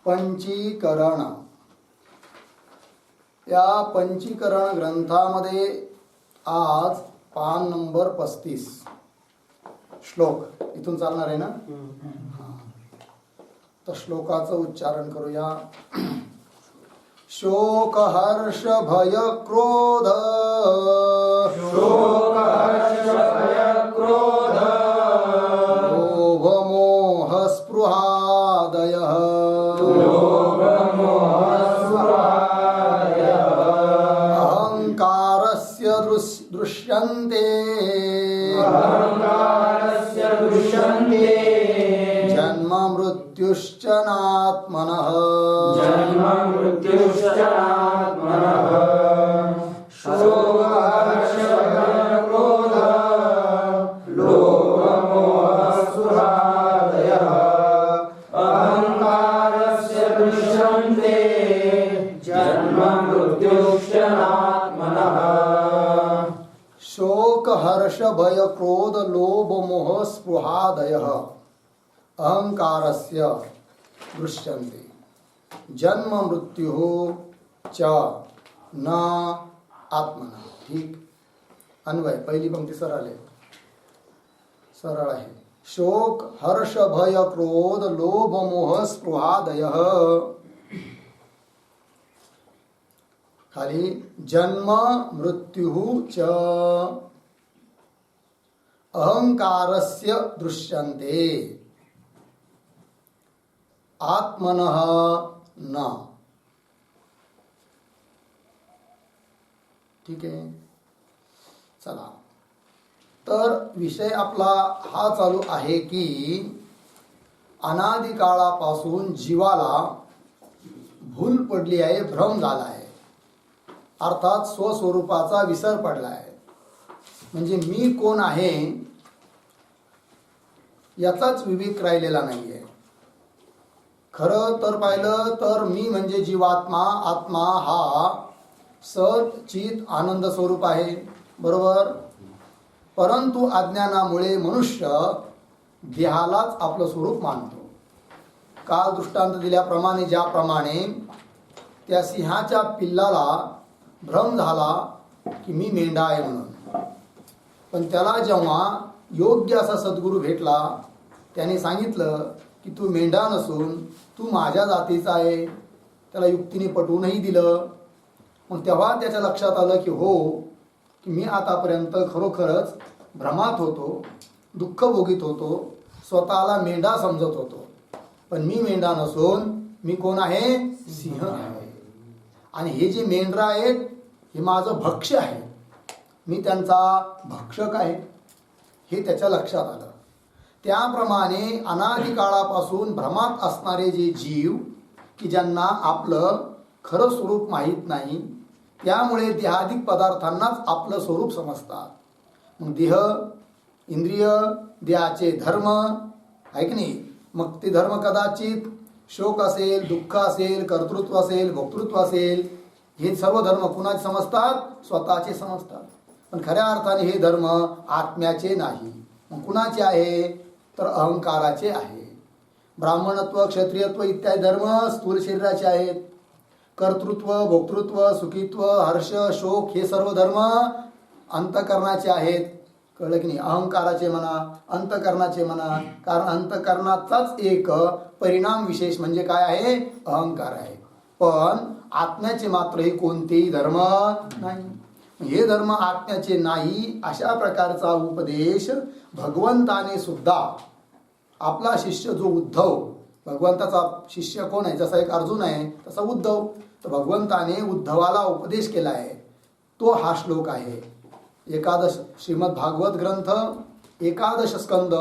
पंचीकरण. या पंचीकरण ग्रंथामध्ये आज पान नंबर 35 श्लोक इथून चालणार आहे ना. तर श्लोकाचं उच्चारण करूया. शोक हर्ष भय क्रोध, शोक हर्ष भय क्रोध, लोभ मोह स्पृहादयः, लोभ मोह स्पृहादयः, अहंकारस्य दृश्यन्ते, अहंकारस्य दृश्यन्ते, जन्म मृत्युश्च नात्मनः, जन्म मृत्युश्च नात्मनः. शोक हर्ष भय क्रोध, लोभ मोह स्पृहादयः, अहंकारस्य दृश्यन्ते, जन्म मृत्युश्च नात्मनः. शोक हर्ष भय क्रोध लोभ मोह स्पृहादयः अहंकारस्य दृश्यन्ते, जन्म मृत्यु च न आत्मना. ठीक. अन्वय पहिली पंक्ती सरळ आहे. शोक हर्ष भय क्रोध लोभ मोह स्पृहादयः, खाली जन्म मृत्यु च अहंकारस्य दृश्यन्ते, आत्मनः न. ठीक आहे. चला, तर विषय आपला हा चालू आहे की अनादी काळापासून जीवाला भूल पडली आहे, भ्रम झाला आहे, अर्थात स्वस्वरूपाचा विसर पडला आहे. म्हणजे मी कोण आहे याचाच विवेक राहिलेला नाहीये. खरं तर पाहिलं तर मी म्हणजे जीवात्मा, आत्मा हा सत चित आनंद स्वरूप आहे, बरोबर. परंतु अज्ञानामुळे मनुष्य देहालाच आपलं स्वरूप मानतो. काल दृष्टांत दिल्याप्रमाणे ज्याप्रमाणे त्या सिंहाच्या पिल्लाला भ्रम झाला की मी मेंढा आहे म्हणून, पण त्याला जेव्हा योग्य असा सद्गुरू भेटला त्याने सांगितलं की तू मेंढा नसून तू माझ्या जातीचा आहे, त्याला युक्तीने पटवूनही दिलं. मग तेव्हा त्याच्या लक्षात आलं की हो, की मी आतापर्यंत खरोखरच भ्रमात होतो, दुःख भोगीत होतो, स्वतःला मेंढा समजत होतो. पण मी मेंढा नसून मी कोण आहे, सिंह आहे. आणि हे जे मेंढरा आहेत हे माझं भक्ष्य आहे, मी त्यांचा भक्षक आहे, हे त्याच्या लक्षात आलं. त्याप्रमाणे अनादी काळापासून भ्रमात असणारे जे जीव की ज्यांना आपलं खरं स्वरूप माहीत नाही, त्यामुळे देहाधिक पदार्थांनाच आपलं स्वरूप समजतात. मग देह, इंद्रिय, देहाचे धर्म आहे की नाही. मग ते धर्म कदाचित शोक असेल, दुःख असेल, कर्तृत्व असेल, भोक्तृत्व असेल, हे सर्व धर्म कुणाचे समजतात, स्वतःचे समजतात. पण खऱ्या अर्थाने हे धर्म आत्म्याचे नाही. मग कुणाचे आहे तर अहंकाराचे आहे. ब्राह्मणत्व, क्षत्रियत्व इत्यादी धर्म स्थूल शरीराचे आहेत. कर्तृत्व, भोक्तृत्व, सुखित्व, हर्ष, शोक हे सर्व धर्म अंतःकरणाचे आहेत. कळलं की नाही. अहंकाराचे म्हणा, अंतःकरणाचे म्हणा, कारण अंतःकरणाचाच एक परिणाम विशेष म्हणजे काय आहे, अहंकार आहे. पण आत्म्याचे मात्र हे कोणतेही धर्म नाही. हे धर्म आत्म्याचे नाही अशा प्रकारचा उपदेश भगवंताने सुद्धा आपला शिष्य जो उद्धव, भगवंताचा शिष्य कोण आहे, जसा एक अर्जुन आहे तसा उद्धव, तर भगवंताने उद्धवाला उपदेश केला आहे. तो हा श्लोक आहे. एकादश श्रीमद भागवत ग्रंथ 11 स्कंद,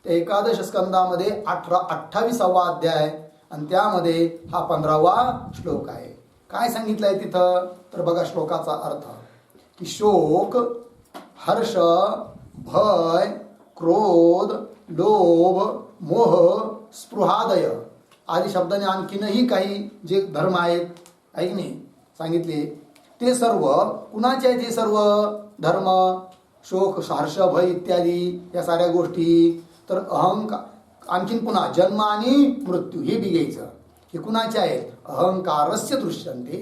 त्या 11 स्कंदामध्ये 28वा अध्याय आणि त्यामध्ये हा 15वा श्लोक आहे. काय सांगितलंय तिथं तर बघा श्लोकाचा अर्थ की शोक, हर्ष, भय, क्रोध, लोभ, मोह, स्पृहादय आदी शब्दाने आणखीनही काही जे धर्म आहेत आहे की नाही सांगितले, ते सर्व कुणाचे आहेत. हे सर्व धर्म, शोक, हर्ष, भय इत्यादी या साऱ्या गोष्टी, तर अहंकार, आणखीन पुन्हा जन्म आणि मृत्यू हे बी घ्यायचं. हे कुणाचे आहेत? अहंकारस्य दृश्यन्ते.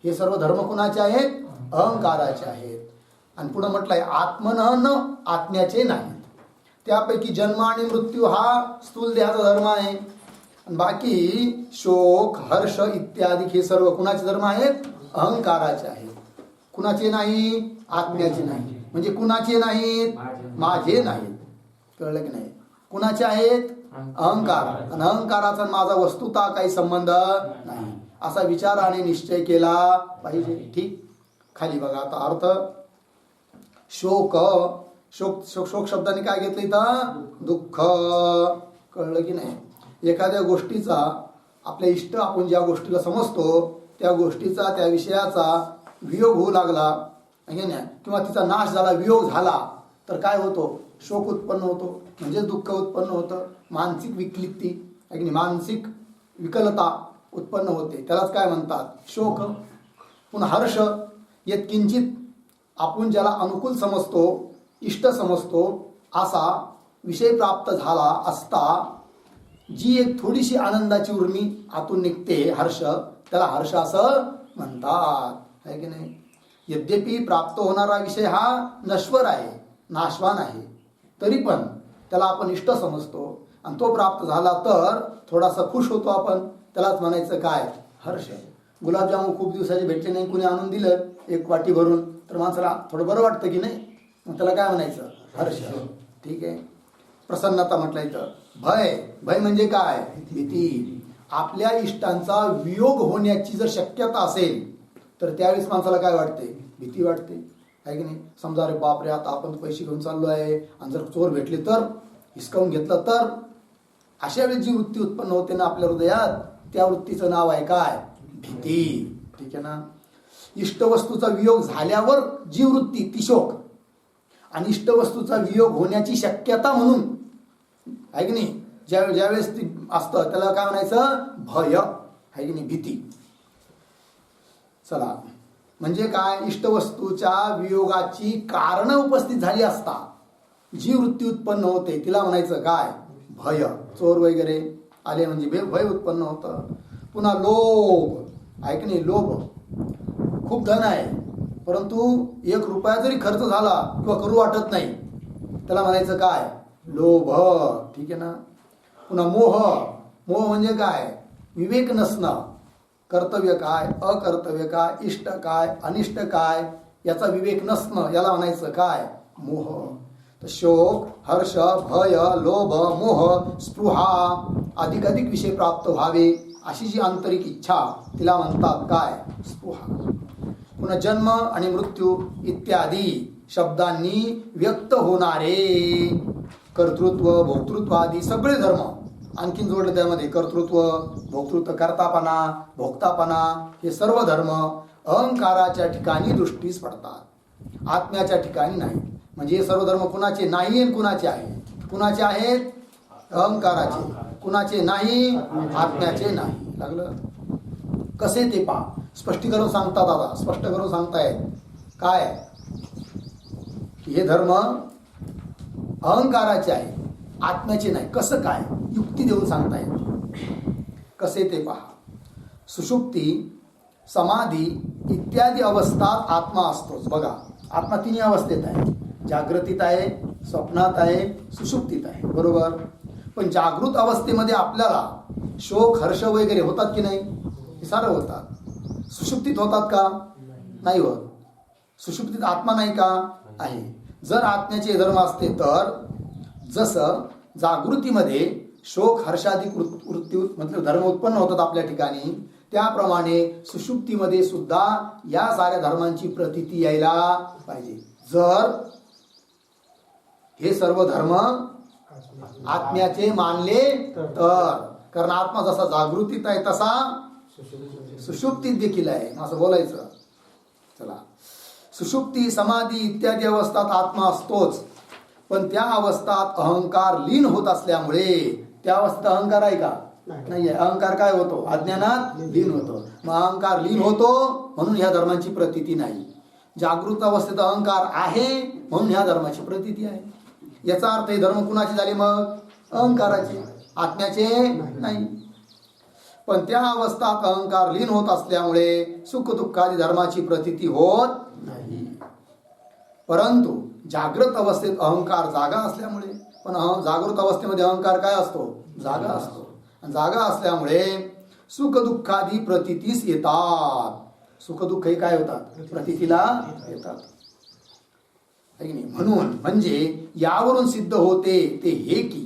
हे सर्व धर्म कुणाचे आहेत? अहंकाराचे आहेत. आणि पुढे म्हटलंय आत्मनः न, आत्म्याचे नाहीत. त्यापैकी जन्म आणि मृत्यू हा स्थूल देहाचा धर्म आहे. आणि बाकी शोक हर्ष इत्यादी हे सर्व कुणाचे धर्म आहेत? अहंकाराचे आहेत. कुणाचे नाही? आत्म्याचे नाही. म्हणजे कुणाचे नाहीत? माझे नाहीत. कळलं की नाही? कुणाचे आहेत? अहंकार. आणि अहंकाराचा माझा वस्तुता काही संबंध नाही असा विचार आणि निश्चय केला पाहिजे. ठीक. खाली बघा आता अर्थ. शोक शोक शोक शब्दाने काय घेतलं इथं? दुःख. कळलं की नाही? एखाद्या गोष्टीचा आपल्या इष्ट आपण ज्या गोष्टीला समजतो त्या गोष्टीचा त्या विषयाचा वियोग होऊ लागला किंवा तिचा नाश झाला, वियोग झाला तर काय होतो? शोक उत्पन्न होतो. म्हणजे दुःख उत्पन्न होतं. मानसिक विकलिती मानसिक विकलता उत्पन्न होते. त्यालाच काय म्हणतात? शोक. पुन्हा हर्ष. यत्किंचित आपण ज्याला अनुकूल समजतो, इष्ट समजतो असा विषय प्राप्त झाला असता जी एक थोडीशी आनंदाची उर्मी आतून निघते, हर्ष, त्याला हर्ष असं म्हणतात. आहे की नाही? यद्यपि प्राप्त होणारा विषय हा नश्वर आहे, नाशवान आहे, तरी पण त्याला आपण इष्ट समजतो आणि तो प्राप्त झाला तर थोडासा खुश होतो आपण. त्यालाच म्हणायचं काय? हर्ष. गुलाबजामुन खूप दिवसाचे भेटले नाही, कुणी आणून दिलं एक वाटी भरून तर माणसाला थोडं बरं वाटतं की नाही? मग त्याला काय म्हणायचं? हर्ष. ठीक आहे. प्रसन्नता म्हटलं इथं. भय. भय म्हणजे काय? भीती. आपल्या इष्टांचा वियोग होण्याची जर शक्यता असेल तर त्यावेळेस माणसाला काय वाटते? भीती वाटते. आहे की नाही? समजा अरे बापरे आता आपण पैसे घेऊन चाललो आहे आणि जर चोर भेटले तर, हिसकावून घेतलं तर, अशा वेळेस जी वृत्ती उत्पन्न होते ना आपल्या हृदयात त्या वृत्तीचं नाव आहे काय? भीती. ठीक आहे ना? इष्टवस्तूचा वियोग झाल्यावर जी वृत्ती ती शोक. आणि इष्टवस्तूचा वियोग होण्याची शक्यता म्हणून आहे की नाही ज्यावेळेस ती असतं त्याला काय म्हणायचं? भय. आहे की नाही? भीती. चला. म्हणजे काय? इष्टवस्तूच्या वियोगाची कारण उपस्थित झाली असता जी वृत्ती उत्पन्न होते तिला म्हणायचं काय? भय. चोर वगैरे आले म्हणजे भय उत्पन्न होतं. पुन्हा लोभ. आहे की नाही? लोभ. खूप धन आहे परंतु 1 रुपया जरी खर्च झाला किंवा करू वाटत नाही त्याला म्हणायचं काय? लोभ. ठीक आहे ना? पुन्हा मोह. मोह म्हणजे काय? विवेक नसणं. कर्तव्य काय, अकर्तव्य काय, इष्ट काय, अनिष्ट काय याचा विवेक नसणं याला म्हणायचं काय? मोह. तर शोक, हर्ष, भय, लोभ, मोह, स्पृहा अधिकाधिक विषय प्राप्त व्हावे अशी जी आंतरिक इच्छा तिला म्हणतात काय? स्पृहा. पुन्हा जन्म आणि मृत्यू इत्यादी शब्दांनी व्यक्त होणारे कर्तृत्व, भोक्तृत्व आदी सगळे धर्म आणखीन जोडले. त्यामध्ये कर्तृत्व, भोक्तृत्व, कर्तापणा, भोक्तापणा हे सर्व धर्म अहंकाराच्या ठिकाणी दृष्टीस पडतात, आत्म्याच्या ठिकाणी नाही. म्हणजे हे सर्व धर्म कुणाचे नाही आणि कुणाचे आहेत? कुणाचे आहेत? अहंकाराचे. कुणाचे नाही? आत्म्याचे नाही. लागलं? कसे ते पहा. स्पष्टीकरण सांगतात. दादा स्पष्ट करून सांगतायत काय? हे धर्म अहंकाराचे आहे, आत्म्याचे नाही. कसं काय? युक्ती देऊन सांगतायत. कसे ते पहा. सुषुप्ती, समाधी इत्यादी अवस्थात आत्मा असतोच. बघा आत्मा 3 अवस्थेत आहे. जागृतीत आहे, स्वप्नात आहे, सुषुप्तीत आहे. बरोबर. पण जागृत अवस्थेमध्ये आपल्याला शोक, हर्ष वगैरे होतात की नाही? हे सारं होतात. सुषुप्तीत होतात का? नाही होत. सुषुप्तीत आत्मा नाही का? आहे. जर आत्म्याचे धर्म असते तर जसं जागृतीमध्ये शोक, हर्षादी वृत्ती मतलब धर्म उत्पन्न होतात आपल्या ठिकाणी, त्याप्रमाणे सुषुप्तीमध्ये सुद्धा या साऱ्या धर्मांची प्रतीती यायला पाहिजे. जर हे सर्व धर्म आत्म्याचे मानले तर. कारण आत्मा जसा जागृतीत आहे तसा सुषुप्तीत देखील आहे असं बोलायचं. चला. सुषुप्ती, समाधी इत्यादी अवस्थात आत्मा असतोच. पण त्या अवस्थात अहंकार लीन होत असल्यामुळे त्या अवस्थेत अहंकार आहे का? नाहीये. अहंकार काय होतो? अज्ञानात लीन होतो. मग अहंकार लीन होतो म्हणून ह्या धर्मांची प्रतीती नाही. जागृत अवस्थेत अहंकार आहे म्हणून ह्या धर्माची प्रतीती आहे. याचा अर्थ हे धर्म कुणाचे झाले? मग अहंकाराचे, आत्म्याचे नाही. पण त्या अवस्थात अहंकार लीन होत असल्यामुळे सुख दुःखादी धर्माची प्रतीती होत नाही. परंतु जागृत अवस्थेत अहंकार जागा असल्यामुळे, पण जागृत अवस्थेमध्ये अहंकार काय असतो? जागा असतो. आणि जागा असल्यामुळे सुख दुःखादी प्रतीतीस येतात. सुख दुःख हे काय होतात? प्रतीतीला येतात. आहे की नाही? म्हणून म्हणजे यावरून सिद्ध होते ते हे की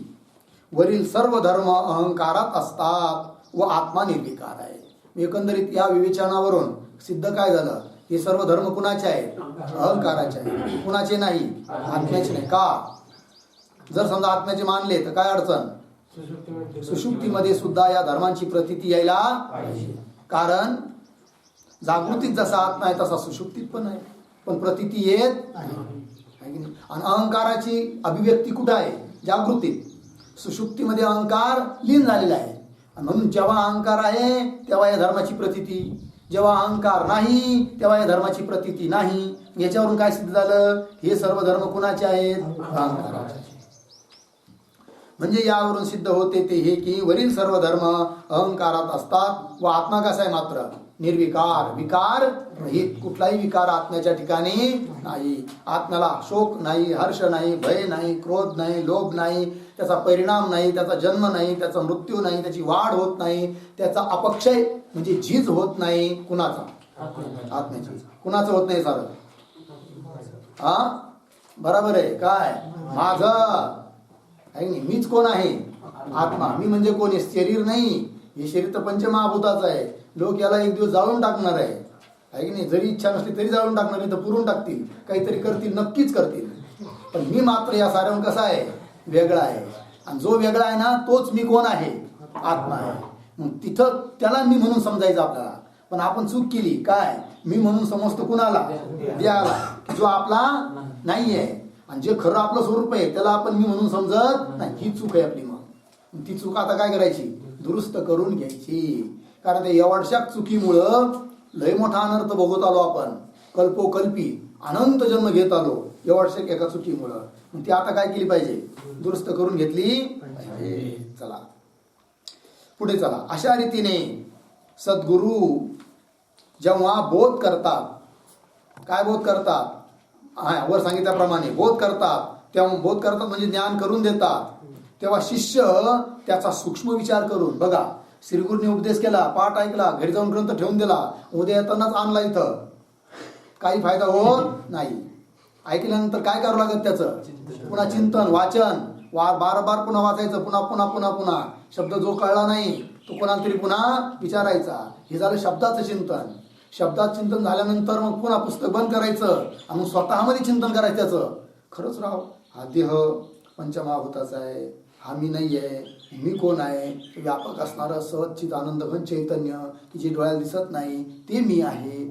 वरील सर्व धर्म अहंकारात असतात व आत्मा निर्विकार आहे. एकंदरीत या विवेचनावरून सिद्ध काय झालं? हे सर्व धर्म कुणाचे आहेत? अहंकाराचे आहेत. कुणाचे नाही? आत्म्याचे नाही. का? जर समजा आत्म्याचे मानले तर काय अडचण? सुषुप्तीमध्ये सुद्धा या धर्मांची प्रतीती यायला पाहिजे. कारण जागृतीत जसा आत्मा आहे तसा सुषुप्तीत पण आहे, पण प्रतीती येत नाही. आणि अहंकाराची अभिव्यक्ती कुठं आहे? जागृतीत. सुषुप्तीमध्ये अहंकार लीन झालेला आहे. म्हणून जेव्हा अहंकार आहे तेव्हा या धर्माची प्रतीती, जेव्हा अहंकार नाही तेव्हा या धर्माची प्रतीती नाही. याच्यावरून काय सिद्ध झालं? हे सर्व धर्म कुणाचे आहेत? अहंकाराचे. म्हणजे यावरून सिद्ध होते ते हे की वरील सर्व धर्म अहंकारात असतात व आत्मा कसा आहे? मात्र निर्विकार, विकार रहित. कुठलाही विकार आत्म्याच्या ठिकाणी नाही. आत्म्याला शोक नाही, हर्ष नाही, भय नाही, क्रोध नाही, लोभ नाही, त्याचा परिणाम नाही, त्याचा जन्म नाही, त्याचा मृत्यू नाही, त्याची वाढ होत नाही, त्याचा अपक्षय म्हणजे झीज होत नाही. कुणाचा? आत्म्याची. कुणाचं होत नाही सारं? हा बरोबर आहे. काय? माझं आहे नाही. मीच कोण आहे? आत्मा. मी म्हणजे कोण? शरीर नाही. हे शरीर तर पंचमहाभूताचं आहे. लोक याला एक दिवस जाळून टाकणार आहे की नाही? जरी इच्छा नसली तरी जाळून टाकणार, नाही तर पुरून टाकतील, काहीतरी करतील, नक्कीच करतील. पण मी मात्र या साऱ्याहून कसा आहे? वेगळा आहे. आणि जो वेगळा आहे ना तोच मी कोण आहे? आत्मा आहे. मग तिथं त्याला मी म्हणून समजायचं आपल्याला. पण आपण चूक केली. काय? मी म्हणून समजतो कुणाला? देहाला, जो आपला नाही आहे. आणि जे खरं आपलं स्वरूप आहे त्याला आपण मी म्हणून समजत नाही. ही चूक आहे आपली. मग ती चूक आता काय करायची? दुरुस्त करून घ्यायची. कारण त्या एवढशा चुकीमुळं लय मोठा अनर्थ भोगत आलो आपण. कल्पोकल्पी अनंत जन्म घेत आलो एवढशा एका चुकीमुळं. मग ती आता काय केली पाहिजे? दुरुस्त करून घेतली पाहिजे. चला पुढे चला. अशा रीतीने सद्गुरू जेव्हा बोध करतात, काय बोध करतात? वर सांगितल्याप्रमाणे बोध करतात. तेव्हा बोध करतात म्हणजे ज्ञान करून देतात. तेव्हा शिष्य त्याचा सूक्ष्म विचार करून, बघा श्रीगुरूने उपदेश केला, पाठ ऐकला, घरी जाऊन ग्रंथ ठेवून दिला, उद्या येतानाच आणला इथं, काही फायदा होत नाही. ऐकल्यानंतर काय करावं लागत? त्याचं पुन्हा चिंतन, वाचन, बार पुन्हा वाचायचं, पुन्हा पुन्हा पुन्हा पुन्हा. शब्द जो कळला नाही तो कोणाला तरी पुन्हा विचारायचा. हे झालं शब्दाचं चिंतन. शब्दात चिंतन झाल्यानंतर मग पुन्हा पुस्तक बंद करायचं आणि मग स्वतःमध्ये चिंतन करायचं त्याचं. खरंच राव, हा देह पंचमहाभूताचा आहे, हा मी नाही आहे. मी कोण आहे? व्यापक असणारं सच्चित आनंद घन चैतन्य की जे डोळ्याला दिसत नाही ते मी आहे.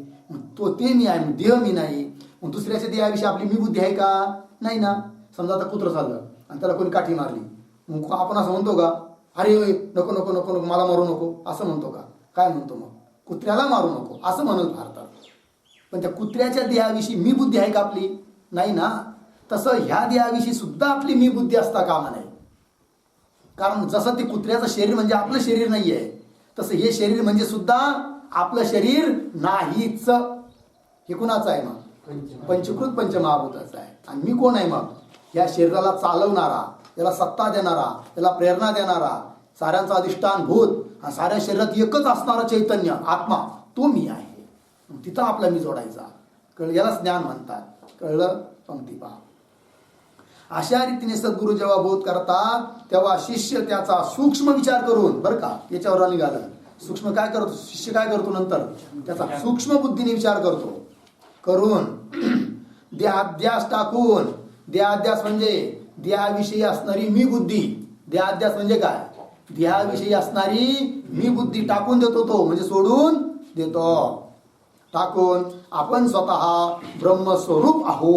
तो ते मी आहे, देह मी नाही. मग दुसऱ्याच्या देहाविषयी आपली मी बुद्धी आहे का? नाही ना. समजा आता कुत्रं चाललं आणि त्याला कोणी काठी मारली, मग आपण असं म्हणतो का? अरे नको नको नको नको, मला मारू नको, असं म्हणतो का? काय म्हणतो मग? कुत्र्याला मारू नको असं म्हणत भारतात. पण त्या कुत्र्याच्या देहाविषयी मी बुद्धी आहे का आपली? नाही ना. तसं ह्या देहाविषयी सुद्धा आपली मी बुद्धी असता कामा नाही. कारण जसं ते कुत्र्याचं शरीर म्हणजे आपलं शरीर नाही आहे, तसं हे शरीर म्हणजे सुद्धा आपलं शरीर नाहीच. हे कुणाचं आहे मग? पंचकृत पंचमहाभूताचं आहे. आणि मी कोण आहे मग? या शरीराला चालवणारा, याला सत्ता देणारा, याला प्रेरणा देणारा, साऱ्यांचा अधिष्ठान भूत, साऱ्या शरीरात एकच असणारा चैतन्य आत्मा, तो मी आहे. तिथं आपला मी जोडायचा. कळलं? यालाच ज्ञान म्हणतात. कळलं? पंक्ती पहा. अशा रीतीने सद्गुरू जेव्हा बोध करतात तेव्हा शिष्य त्याचा सूक्ष्म विचार करून, बरं का, याच्यावर निघालं. सूक्ष्म काय करतो शिष्य? काय करतो नंतर? त्याचा सूक्ष्म बुद्धीने विचार करतो. करून देहाध्यास टाकून, देहाध्यास म्हणजे देहाविषयी असणारी मी बुद्धी. देहाध्यास म्हणजे काय? देहाविषयी असणारी मी बुद्धी टाकून देतो तो, म्हणजे सोडून देतो. टाकून आपण स्वतः ब्रह्मस्वरूप आहो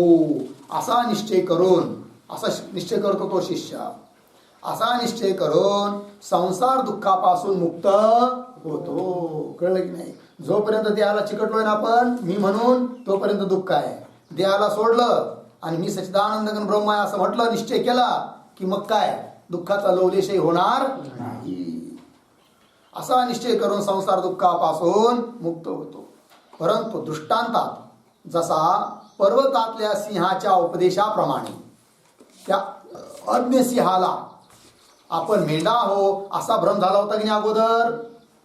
असा निश्चय करून, असा निश्चय करतो तो शिष्य. असा निश्चय करून संसार दुःखापासून मुक्त होतो. कळलं की नाही? जोपर्यंत देहाला चिकटलोय ना आपण मी म्हणून, तोपर्यंत दुःख आहे. देहाला सोडलं आणि मी सच्चिदानंद घन ब्रह्म आहे असं म्हटलं, निश्चय केला की मग काय? दुःखाचा लवलेशही होणार नाही. असा निश्चय करून संसार दुःखापासून मुक्त होतो. परंतु दृष्टांतात जसा पर्वतातल्या सिंहाच्या उपदेशाप्रमाणे त्या अज्ञ सिंहाला आपण मेंढा हो असा भ्रम झाला होता की नाही अगोदर.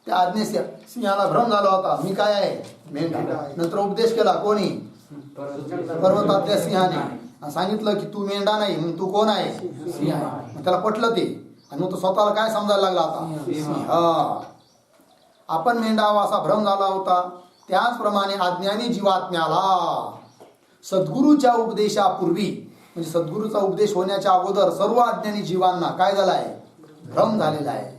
त्या अज्ञ सिंहाला भ्रम झाला होता, मी काय आहे मेंढा. नंतर उपदेश केला कोणी, पर्वतातल्या सिंहाने, आणि सांगितलं की तू मेंढा नाही, मग तू कोण आहे, सिंह आहे. मग त्याला पटलं ते, आणि मग तो स्वतःला काय समजायला लागला आता, सिंह. आपण मेंढा असा भ्रम झाला होता. त्याचप्रमाणे अज्ञानी जीवात्म्याला सद्गुरूच्या उपदेशापूर्वी, म्हणजे सद्गुरूचा उपदेश होण्याच्या अगोदर सर्व अज्ञानी जीवांना काय झाला आहे, भ्रम झालेला आहे.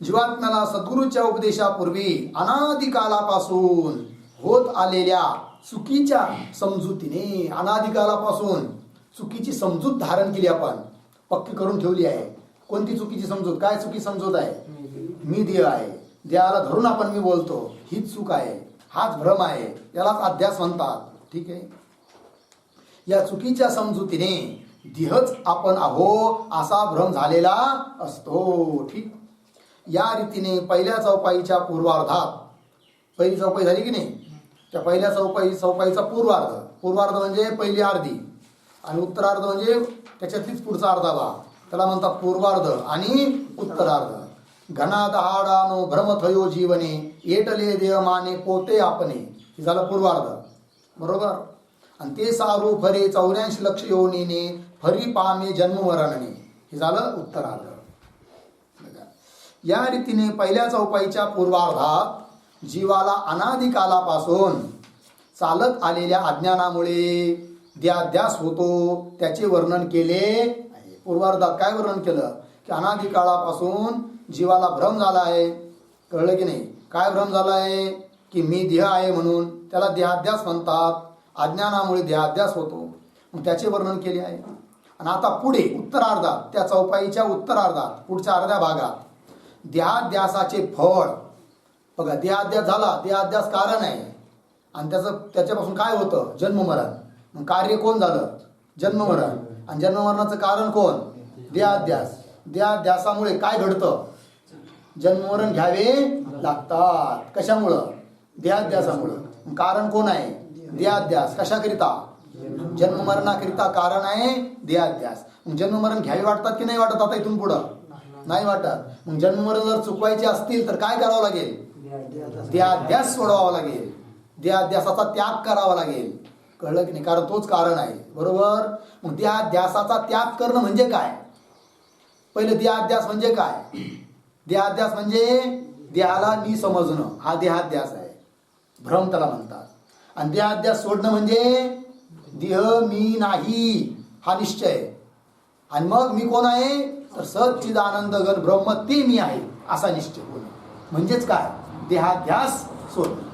जीवात्म्याला सद्गुरूच्या उपदेशापूर्वी अनादिकालापासून होत आलेल्या चुकीच्या समजुतीने, अनादिकालापासून चुकीची समजूत धारण केली, आपण पक्की करून ठेवली आहे. कोणती चुकीची समजूत, काय चुकी समजूत आहे, मी देह आहे, देहाला धरून आपण मी बोलतो, हीच चूक आहे, हाच भ्रम आहे, यालाच अध्यास म्हणतात. ठीक आहे. या चुकीच्या समजुतीने देहच आपण आहो असा भ्रम झालेला असतो. ठीक. या रीतीने पहिल्या चौपाईच्या पूर्वार्धात, पहिली चौपाई झाली की नाही, त्या पहिल्या चौपाईचा पूर्वार्ध म्हणजे पहिली अर्धी, आणि उत्तरार्ध म्हणजे त्याच्यातलीच पुढचा अर्धा भाग, त्याला म्हणतात पूर्वार्ध आणि उत्तरार्ध. घना दहाडानो भ्रम थयो जीवने, एटले देह माने पोते आपणे, हे झालं पूर्वार्ध. बरोबर. आणि ते सारू फरे 84 लक्ष योनीने, फरी पामे जन्म मरणने, हे झालं उत्तरार्ध. या रीतीने पहिल्या चौपाईच्या पूर्वार्धात जीवाला अनादिकालापासून चालत आलेल्या अज्ञानामुळे देहाध्यास होतो, त्याचे वर्णन केले आहे. पूर्वार्धात काय वर्णन केलं की अनादिकाळापासून जीवाला भ्रम झाला आहे. कळलं की नाही, काय भ्रम झाला आहे की मी देह आहे म्हणून, त्याला देहाध्यास म्हणतात. अज्ञानामुळे देहाध्यास होतो, मग त्याचे वर्णन केले आहे. आणि आता पुढे उत्तरार्धात, त्या चौपाईच्या उत्तरार्धात पुढच्या अर्ध्या भागात देहाध्यासाचे फळ बघा. देहाध्यास झाला, देहाध्यास कारण आहे, आणि त्याच्यापासून काय होतं, जन्ममरण. मग कार्य कोण झालं, जन्ममरण, आणि जन्ममरणाचं कारण कोण, देहाध्यास. देहाध्यासामुळे काय घडतं, जन्ममरण घ्यावे लागतात. कशामुळं, देहाध्यासामुळं. कारण कोण आहे, देहाध्यास. कशाकरिता, जन्ममरणाकरिता कारण आहे देहाध्यास. मग जन्ममरण घ्यावे वाटतात की नाही वाटत आता इथून पुढं, नाही वाटत. मग जन्ममरण जर चुकवायचे असतील तर काय करावं लागेल, देहाध्यास सोडवावा लागेल, देहाध्यासाचा त्याग करावा लागेल. कळलं की नाही, कारण तोच कारण आहे. बरोबर. मग देहाध्यासाचा त्याग करणं म्हणजे काय, पहिले देहाध्यास म्हणजे काय. देहाध्यास म्हणजे देहाला मी समजणं, हा देहाध्यास आहे, भ्रम त्याला म्हणतात. आणि देहाध्यास सोडणं म्हणजे देह मी नाही हा निश्चय. आणि मग मी कोण आहे तर सच्चिदानंद घन ब्रह्म ते मी आहे असा निश्चय होणं, म्हणजेच काय, देहाध्यास सोडणं.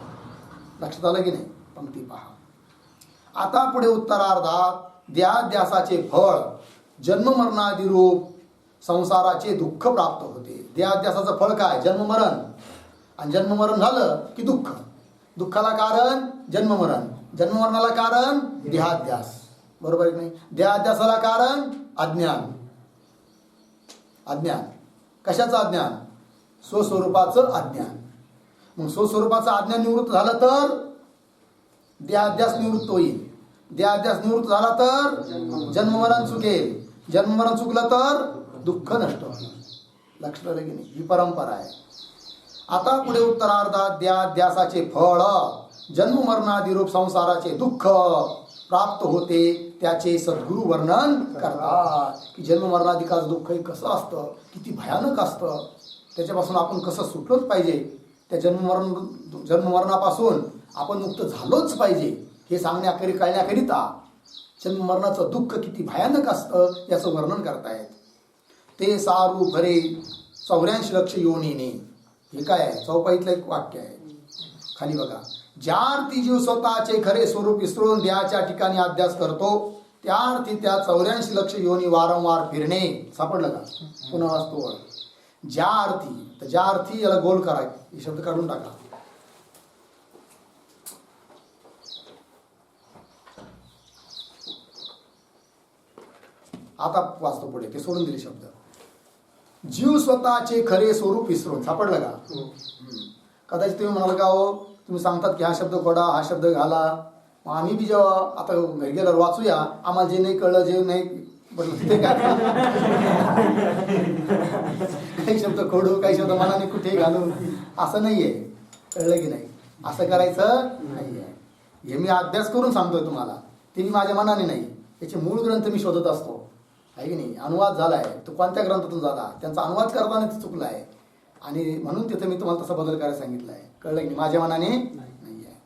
लक्षात आलं की नाही. पंक्ती पहा. आता पुढे उत्तरार्धात देहाध्यासाचे फळ जन्ममरणादी रूप संसाराचे दुःख प्राप्त होते. देहाध्यासाचं फळ काय, जन्ममरण. आणि जन्ममरण झालं की दुःख. दुःखाला कारण जन्ममरण, जन्ममरणाला कारण देहाध्यास. बरोबर की नाही. देहाध्यासाला कारण अज्ञान. अज्ञान कशाचं अज्ञान, स्वस्वरूपाचं अज्ञान. मग स्वस्वरूपाचं अज्ञान निवृत्त झालं तर देहाध्यास निवृत्त होईल. देहाध्यास निवृत्त झाला तर जन्ममरण चुकेल. जन्ममरण चुकलं तर दुःख नष्ट होईल. लक्षात आलं की नाही, ही परंपरा आहे. आता पुढे उत्तरार्धात देहाध्यासाचे फळ जन्ममरणादी रूप संसाराचे दुःख प्राप्त होते, त्याचे सद्गुरू वर्णन करतात. की जन्ममरणाधिकाचं दुःख हे कसं असतं, किती भयानक असतं, त्याच्यापासून आपण कसं सुटलोच पाहिजे, त्या जन्ममरणापासून आपण मुक्त झालोच पाहिजे हे कळण्याकरिता जन्ममरणाचं दुःख किती भयानक असतं याचं वर्णन करतायत. ते सारू भरे 84 लक्ष योनीने, हे काय आहे, चौपाईतलं एक वाक्य आहे. खाली बघा. ज्या अर्थी जीव स्वतःचे खरे स्वरूप विसरून देहाच्या ठिकाणी अध्यास करतो, त्या अर्थी त्या 84 लक्ष योनी वारंवार फिरणे. सापडलं का, पुन्हा वाचतो. ज्या अर्थी, तर ज्या अर्थी याला गोल करा, हे शब्द काढून टाका. आता वाचतो पुढे, ते सोडून दिले शब्द. जीव स्वतःचे खरे स्वरूप विसरून. सापडलं का? कदाचित तुम्ही म्हणाल का हो, तुम्ही सांगतात की हा शब्द खोडा, हा शब्द घाला. मग आम्ही बी जेव्हा आता घरी गेल्यावर वाचूया, आम्हाला जे नाही कळलं, जे नाही म्हटलं ते काय काही शब्द खोडू, काही शब्द मनाने कुठे घालू, असं नाहीये. कळलं की नाही? असं करायचं नाहीये. हे मी अभ्यास करून सांगतोय तुम्हाला, ते मी माझ्या मनाने नाही. याचे मूळ ग्रंथ मी शोधत असतो, आहे की नाही? अनुवाद झालाय तो कोणत्या ग्रंथातून झाला, त्यांचा अनुवाद करताना ते चुकला आहे, आणि म्हणून तिथे मी तुम्हाला तसा बदल करायला सांगितलं आहे. कळलं की नाही? माझ्या मनाने नाही आहे.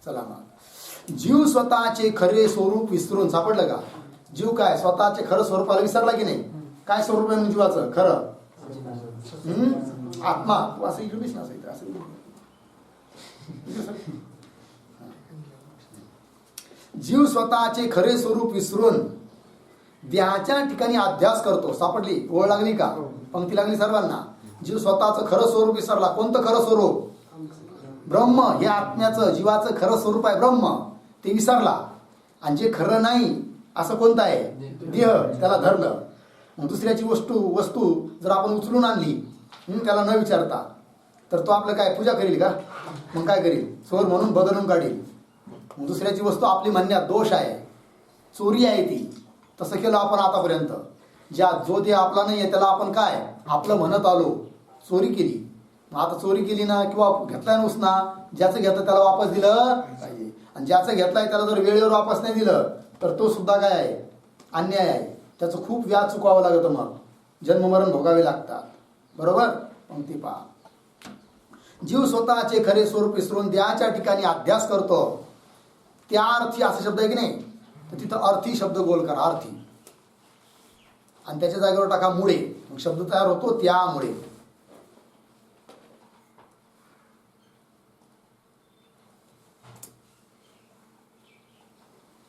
चला मग, जीव स्वतःचे खरे स्वरूप विसरून. सापडलं का? जीव काय स्वतःचे खरं स्वरूपाला विसरला की नाही? काय स्वरूप आहे जीवाचं खरं? आत्मा. तू असं इकडे नसायचं, असं जीव स्वतःचे खरे स्वरूप विसरून देहाच्या ठिकाणी अध्यास करतो. सापडली? ओळ लागली का? पंक्ती लागली सर्वांना? जीव स्वतःचं खरं स्वरूप विसरला. कोणतं खरं स्वरूप? ब्रह्म. हे आत्म्याचं, जीवाचं खरं स्वरूप आहे ब्रह्म, ते विसरला. आणि जे खरं नाही असं कोणतं आहे? देह. त्याला धरलं. मग दुसऱ्याची वस्तू जर आपण उचलून आणली त्याला न विचारता, तर तो आपलं काय पूजा करील का? मग काय करील? चोर म्हणून बदलून काढील. मग दुसऱ्याची वस्तू आपली म्हणण्यात दोष आहे, चोरी आहे ती. तसं केलं आपण आतापर्यंत. जो देह आपला नाही आहे त्याला आपण काय आपलं म्हणत आलो, चोरी केली. मग आता चोरी केली ना, किंवा घेतलाय ना उसना, ज्याचं घेतलं त्याला वापस दिलं पाहिजे. आणि ज्याचं घेतलाय त्याला जर वेळेवर वापस नाही दिलं तर तो सुद्धा काय आहे? अन्याय आहे. त्याचं खूप व्याज चुकावं लागतं, मग जन्ममरण भोगावे लागतात. बरोबर? मग ती पहा, जीव स्वतःचे खरे स्वरूप विसरून देहाच्या ठिकाणी अध्यास करतो. त्या अर्थी असा शब्द आहे की नाही, तर तिथं अर्थी शब्द गोल करा, अर्थी, आणि त्याच्या जागेवर टाका मुळे. मग शब्द तयार होतो त्यामुळे.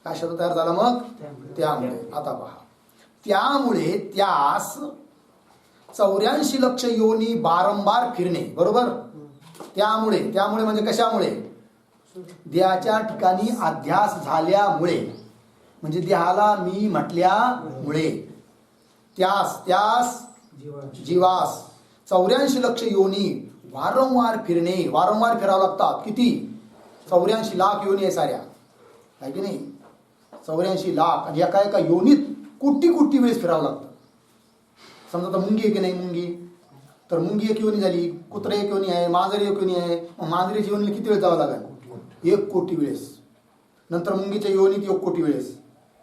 काय शब्द तयार झाला मग? त्यामुळे. आता पहा, त्यामुळे त्यास 84 लक्ष योनी वारंवार फिरणे. बरोबर? त्यामुळे म्हणजे कशामुळे? देहाच्या ठिकाणी अध्यास झाल्यामुळे, म्हणजे देहाला मी म्हटल्यामुळे. त्यास जीवास 84 लक्ष योनी वारंवार फिरणे. वारंवार फिरावं लागतात. किती? 84 लाख योनी आहे साऱ्या, आहे की नाही? 84 लाख. आणि एका योनीत कोटी वेळेस फिरावं लागतं. समजा आता मुंगी आहे की नाही, मुंगी, तर मुंगी एक योनी झाली, कुत्रा एक योनी आहे, मांजरी एक योनी आहे. मग मांजरीच्या योनीला किती वेळ जावं लागेल? 1 कोटी वेळेस. नंतर मुंगीच्या योनीत 1 कोटी वेळेस,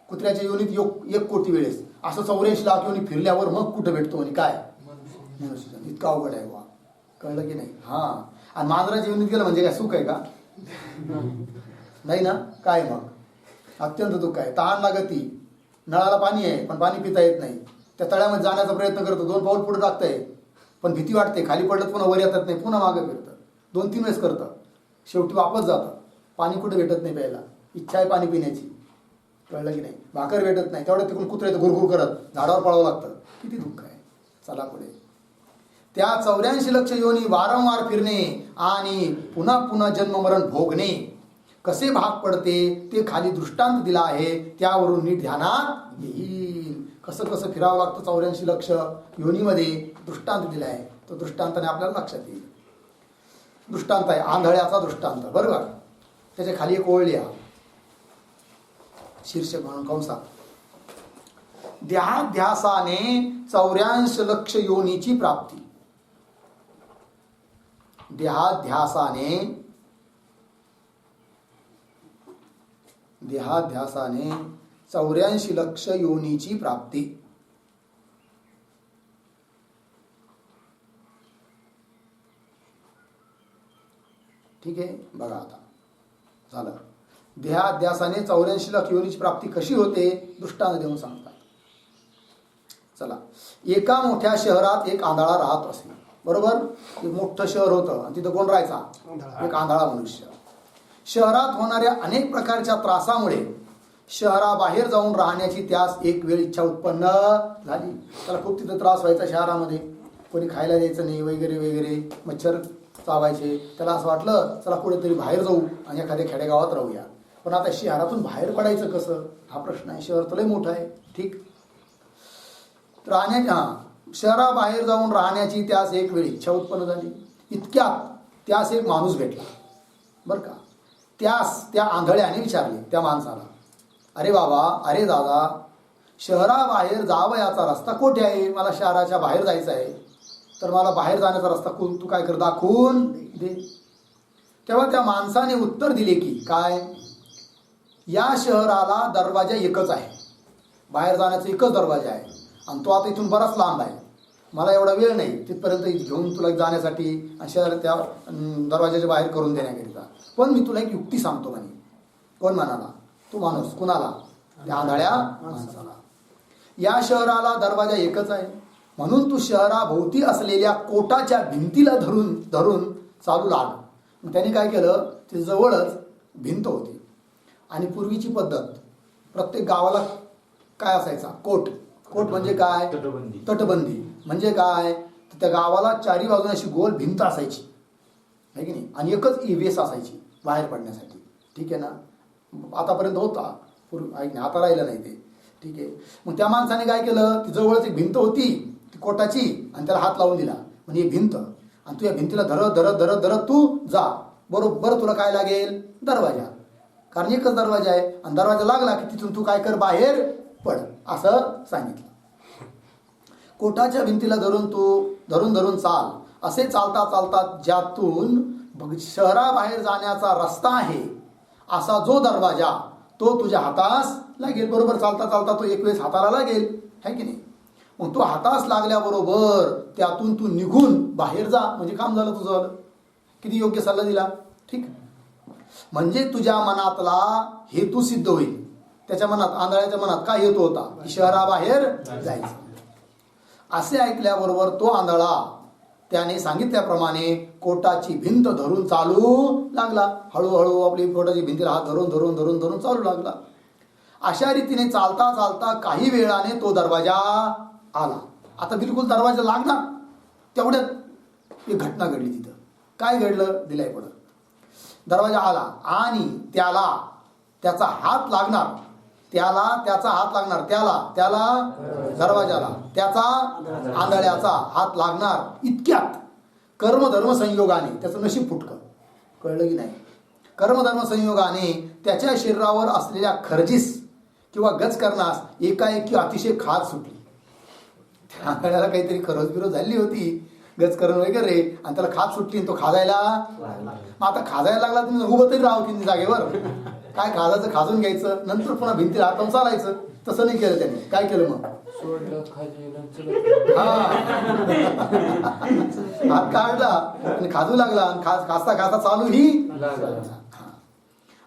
कुत्र्याच्या योनीत 1 कोटी वेळेस. असं 84 लाख योनी फिरल्यावर मग कुठं भेटतो आणि काय? मनुष्य. इतका अवघड आहे वा. कळलं की नाही? हा. आणि मांजराच्या योनीत गेलं म्हणजे काय सुख आहे का? नाही ना. काय मग? अत्यंत दुःख आहे. तहान लागती, नळाला पाणी आहे पण पाणी पिता येत नाही. त्या तळ्यामध्ये जाण्याचा प्रयत्न करतो, 2 पाऊल पुढे टाकतंय पण भीती वाटते, खाली पडलं पुन्हा वर येतात नाही, पुन्हा मागे फिरतं, 2-3 वेळेस करतं, शेवटी वापस जातं. पाणी कुठे भेटत नाही प्यायला, इच्छा आहे पाणी पिण्याची. कळलं की नाही? भाकर भेटत नाही, तेवढं तिकडून कुत्रे घुरघुर करत झाडावर पळावं लागतं. किती दुःख आहे. चला पुढे. त्या 84 लक्ष योनी वारंवार फिरणे आणि पुन्हा पुन्हा जन्ममरण भोगणे कसे भाग पडते ते खाली दृष्टांत दिला आहे, त्यावरून नीट ध्यानात येईल. कसं कसं फिरावं लागतं 84 लक्ष योनीमध्ये दृष्टांत दिला आहे. तो दृष्टांताने आपल्याला लक्षात येईल. दृष्टांत आहे आंधळ्याचा दृष्टांत. बरोबर? त्याच्या खाली एक ओळ लिहा, शीर्षक म्हणून कंसात, देहाध्यासाने 84 लक्ष योनीची प्राप्ती. देहाध्यासाने 84 लक्ष योनीची प्राप्ती. ठीक आहे, बघा आता झालं. देहाध्यासाने 84 लाख योनीची प्राप्ती कशी होते दृष्टांत देऊन सांगतात. चला, एका मोठ्या शहरात एक आंधळा राहत असे. बरोबर? एक मोठं शहर होतं आणि तिथं कोण राहायचा? एक आंधळा मनुष्य. शहरात होणाऱ्या अनेक प्रकारच्या त्रासामुळे शहराबाहेर जाऊन राहण्याची त्यास एक वेळ इच्छा उत्पन्न झाली. त्याला खूप तिथं त्रास व्हायचा शहरामध्ये, कोणी खायला द्यायचं नाही वगैरे वगैरे, मच्छर चावायचे. त्याला असं वाटलं चला कुठेतरी बाहेर जाऊ आणि एखाद्या खेडेगावात राहूया. पण आता शहरातून बाहेर पडायचं कसं हा प्रश्न आहे. शहर तर लय मोठं आहे. ठीक, राहण्याच्या शहराबाहेर जाऊन राहण्याची त्यास एक वेळी इच्छा उत्पन्न झाली. इतक्यात त्यास एक माणूस भेटला बरं का. त्यास त्या आंधळ्याने विचारले त्या माणसाला, अरे बाबा, अरे दादा, शहराबाहेर जावयाचा रस्ता कोठे आहे? मला शहराच्या बाहेर जायचं आहे, तर मला बाहेर जाण्याचा रस्ता तू काय कर, दाखवून दे. तेव्हा त्या माणसाने उत्तर दिले की काय, या शहराला दरवाजा एकच आहे, बाहेर जाण्याचा एकच दरवाजा आहे, आणि तो आता इथून बराच लांब आहे. मला एवढा वेळ नाही तिथपर्यंत घेऊन तुला जाण्यासाठी आणि शहर त्या दरवाजाच्या बाहेर करून देण्याकरिता. पण मी तुला एक युक्ती सांगतो म्हणे. कोण म्हणाला? तो माणूस. कुणाला? त्या आंधळ्या माणसाला. या शहराला दरवाजा एकच आहे, म्हणून तू शहराभोवती असलेल्या कोटाच्या भिंतीला धरून धरून चालू लाग. मग त्याने काय केलं, ते जवळच भिंत होती, आणि पूर्वीची पद्धत प्रत्येक गावाला काय असायचा, कोट. कोट म्हणजे काय? तटबंदी. म्हणजे काय, त्या गावाला चारी बाजूने अशी गोल भिंत असायची, आहे की नाही, आणि एकच वेस असायची बाहेर पडण्यासाठी. ठीक आहे ना. आतापर्यंत होता, पूर्वी ऐक नाही, आता राहिलं नाही ते. ठीक आहे. मग त्या माणसाने काय केलं, ती जवळच एक भिंत होती ती कोटाची, आणि त्याला हात लावून दिला. म्हणजे ही भिंत, आणि तू या भिंतीला धरत धरत धरत धरत तू जा, बरोबर तुला काय लागेल, दरवाजा. कारण एकच दरवाजा आहे, आणि दरवाजा लागला की तिथून तू काय कर, बाहेर पड, असं सांगितलं. कोटाच्या भिंतीला धरून तू धरून धरून चाल. असे चालता चालता ज्यातून शहराबाहेर जाण्याचा रस्ता आहे असा जो दरवाजा, तो तुझ्या हातास लागेल. बरोबर चालता चालता तो एक वेळेस हाताला लागेल, है की नाही. मग तो हातास लागल्याबरोबर त्यातून तू निघून बाहेर जा, म्हणजे काम झालं तुझं झालं. किती योग्य सल्ला दिला. ठीक. म्हणजे तुझ्या मनातला हेतू सिद्ध होईल. त्याच्या मनात, आंधळ्याच्या मनात काय हेतू होता, की शहराबाहेर जायचं. असे ऐकल्याबरोबर तो आंधळा त्याने सांगितल्याप्रमाणे कोटाची भिंत धरून चालू लागला. हळूहळू आपली कोटाची भिंतीला हात धरून धरून धरून धरून चालू लागला. अशा रीतीने चालता चालता काही वेळाने तो दरवाजा आला. आता बिलकुल दरवाजा लागणार तेवढ्यात एक घटना घडली तिथं. काय घडलं, दिलाय पुढं. दरवाजा आला आणि त्याला त्याचा हात लागणार, त्याला त्याचा हात लागणार, त्याला दरवाजाला त्याचा आंधळ्याचा हात लागणार. इतक्यात कर्मधर्म संयोगाने त्याचं नशीब फुटकं. कळलं की नाही. कर्मधर्म संयोगाने त्याच्या शरीरावर असलेल्या खर्जीस किंवा गजकरणास एकाएकी अतिशय खाज सुटली. त्या आंधळ्याला काहीतरी खरज बिरोज झाली होती, गजकरण वगैरे, आणि त्याला खाज सुटली, तो खाजायला. मग आता खाजायला लागला, तुम्ही उभं तरी राहू की जागेवर. काय खाजायचं, खाजून घ्यायचं, नंतर पुन्हा भिंतीला हातावून चालायचं. तसं नाही केलं त्याने. काय केलं मग, हात काढला आणि खाजू लागला, आणि खासता खासता चालू ही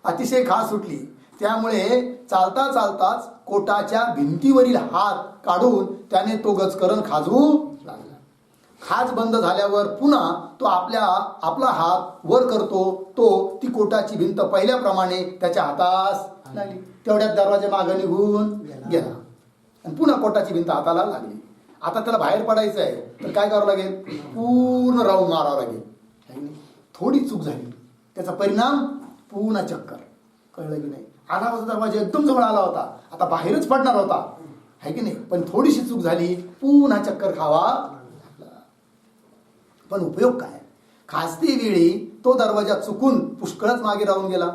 अतिशय खास सुटली. त्यामुळे चालता चालताच कोटाच्या भिंतीवरील हात काढून त्याने तो गजकरण खाजू लागला. खाज बंद झाल्यावर पुन्हा तो आपला हात वर करतो, तो ती कोटाची भिंत पहिल्याप्रमाणे त्याच्या हातास लागली. तेवढ्यात दरवाजा मागे निघून गेला आणि पुन्हा कोटाची भिंत हाताला लागली. आता त्याला बाहेर पडायचं आहे, तर काय करावं लागेल, पूर्ण राऊंड मारावं लागेल. थोडी चूक झाली, त्याचा परिणाम पुन्हा चक्कर. कळलं की नाही. आला होता दरवाजा एकदम जवळ आला होता, आता बाहेरच पडणार होता, है की नाही. पण थोडीशी चूक झाली, पुन्हा चक्कर खावा. पण उपयोग काय, खासती वेळी तो दरवाजा चुकून पुष्कळच मागे राहून गेला.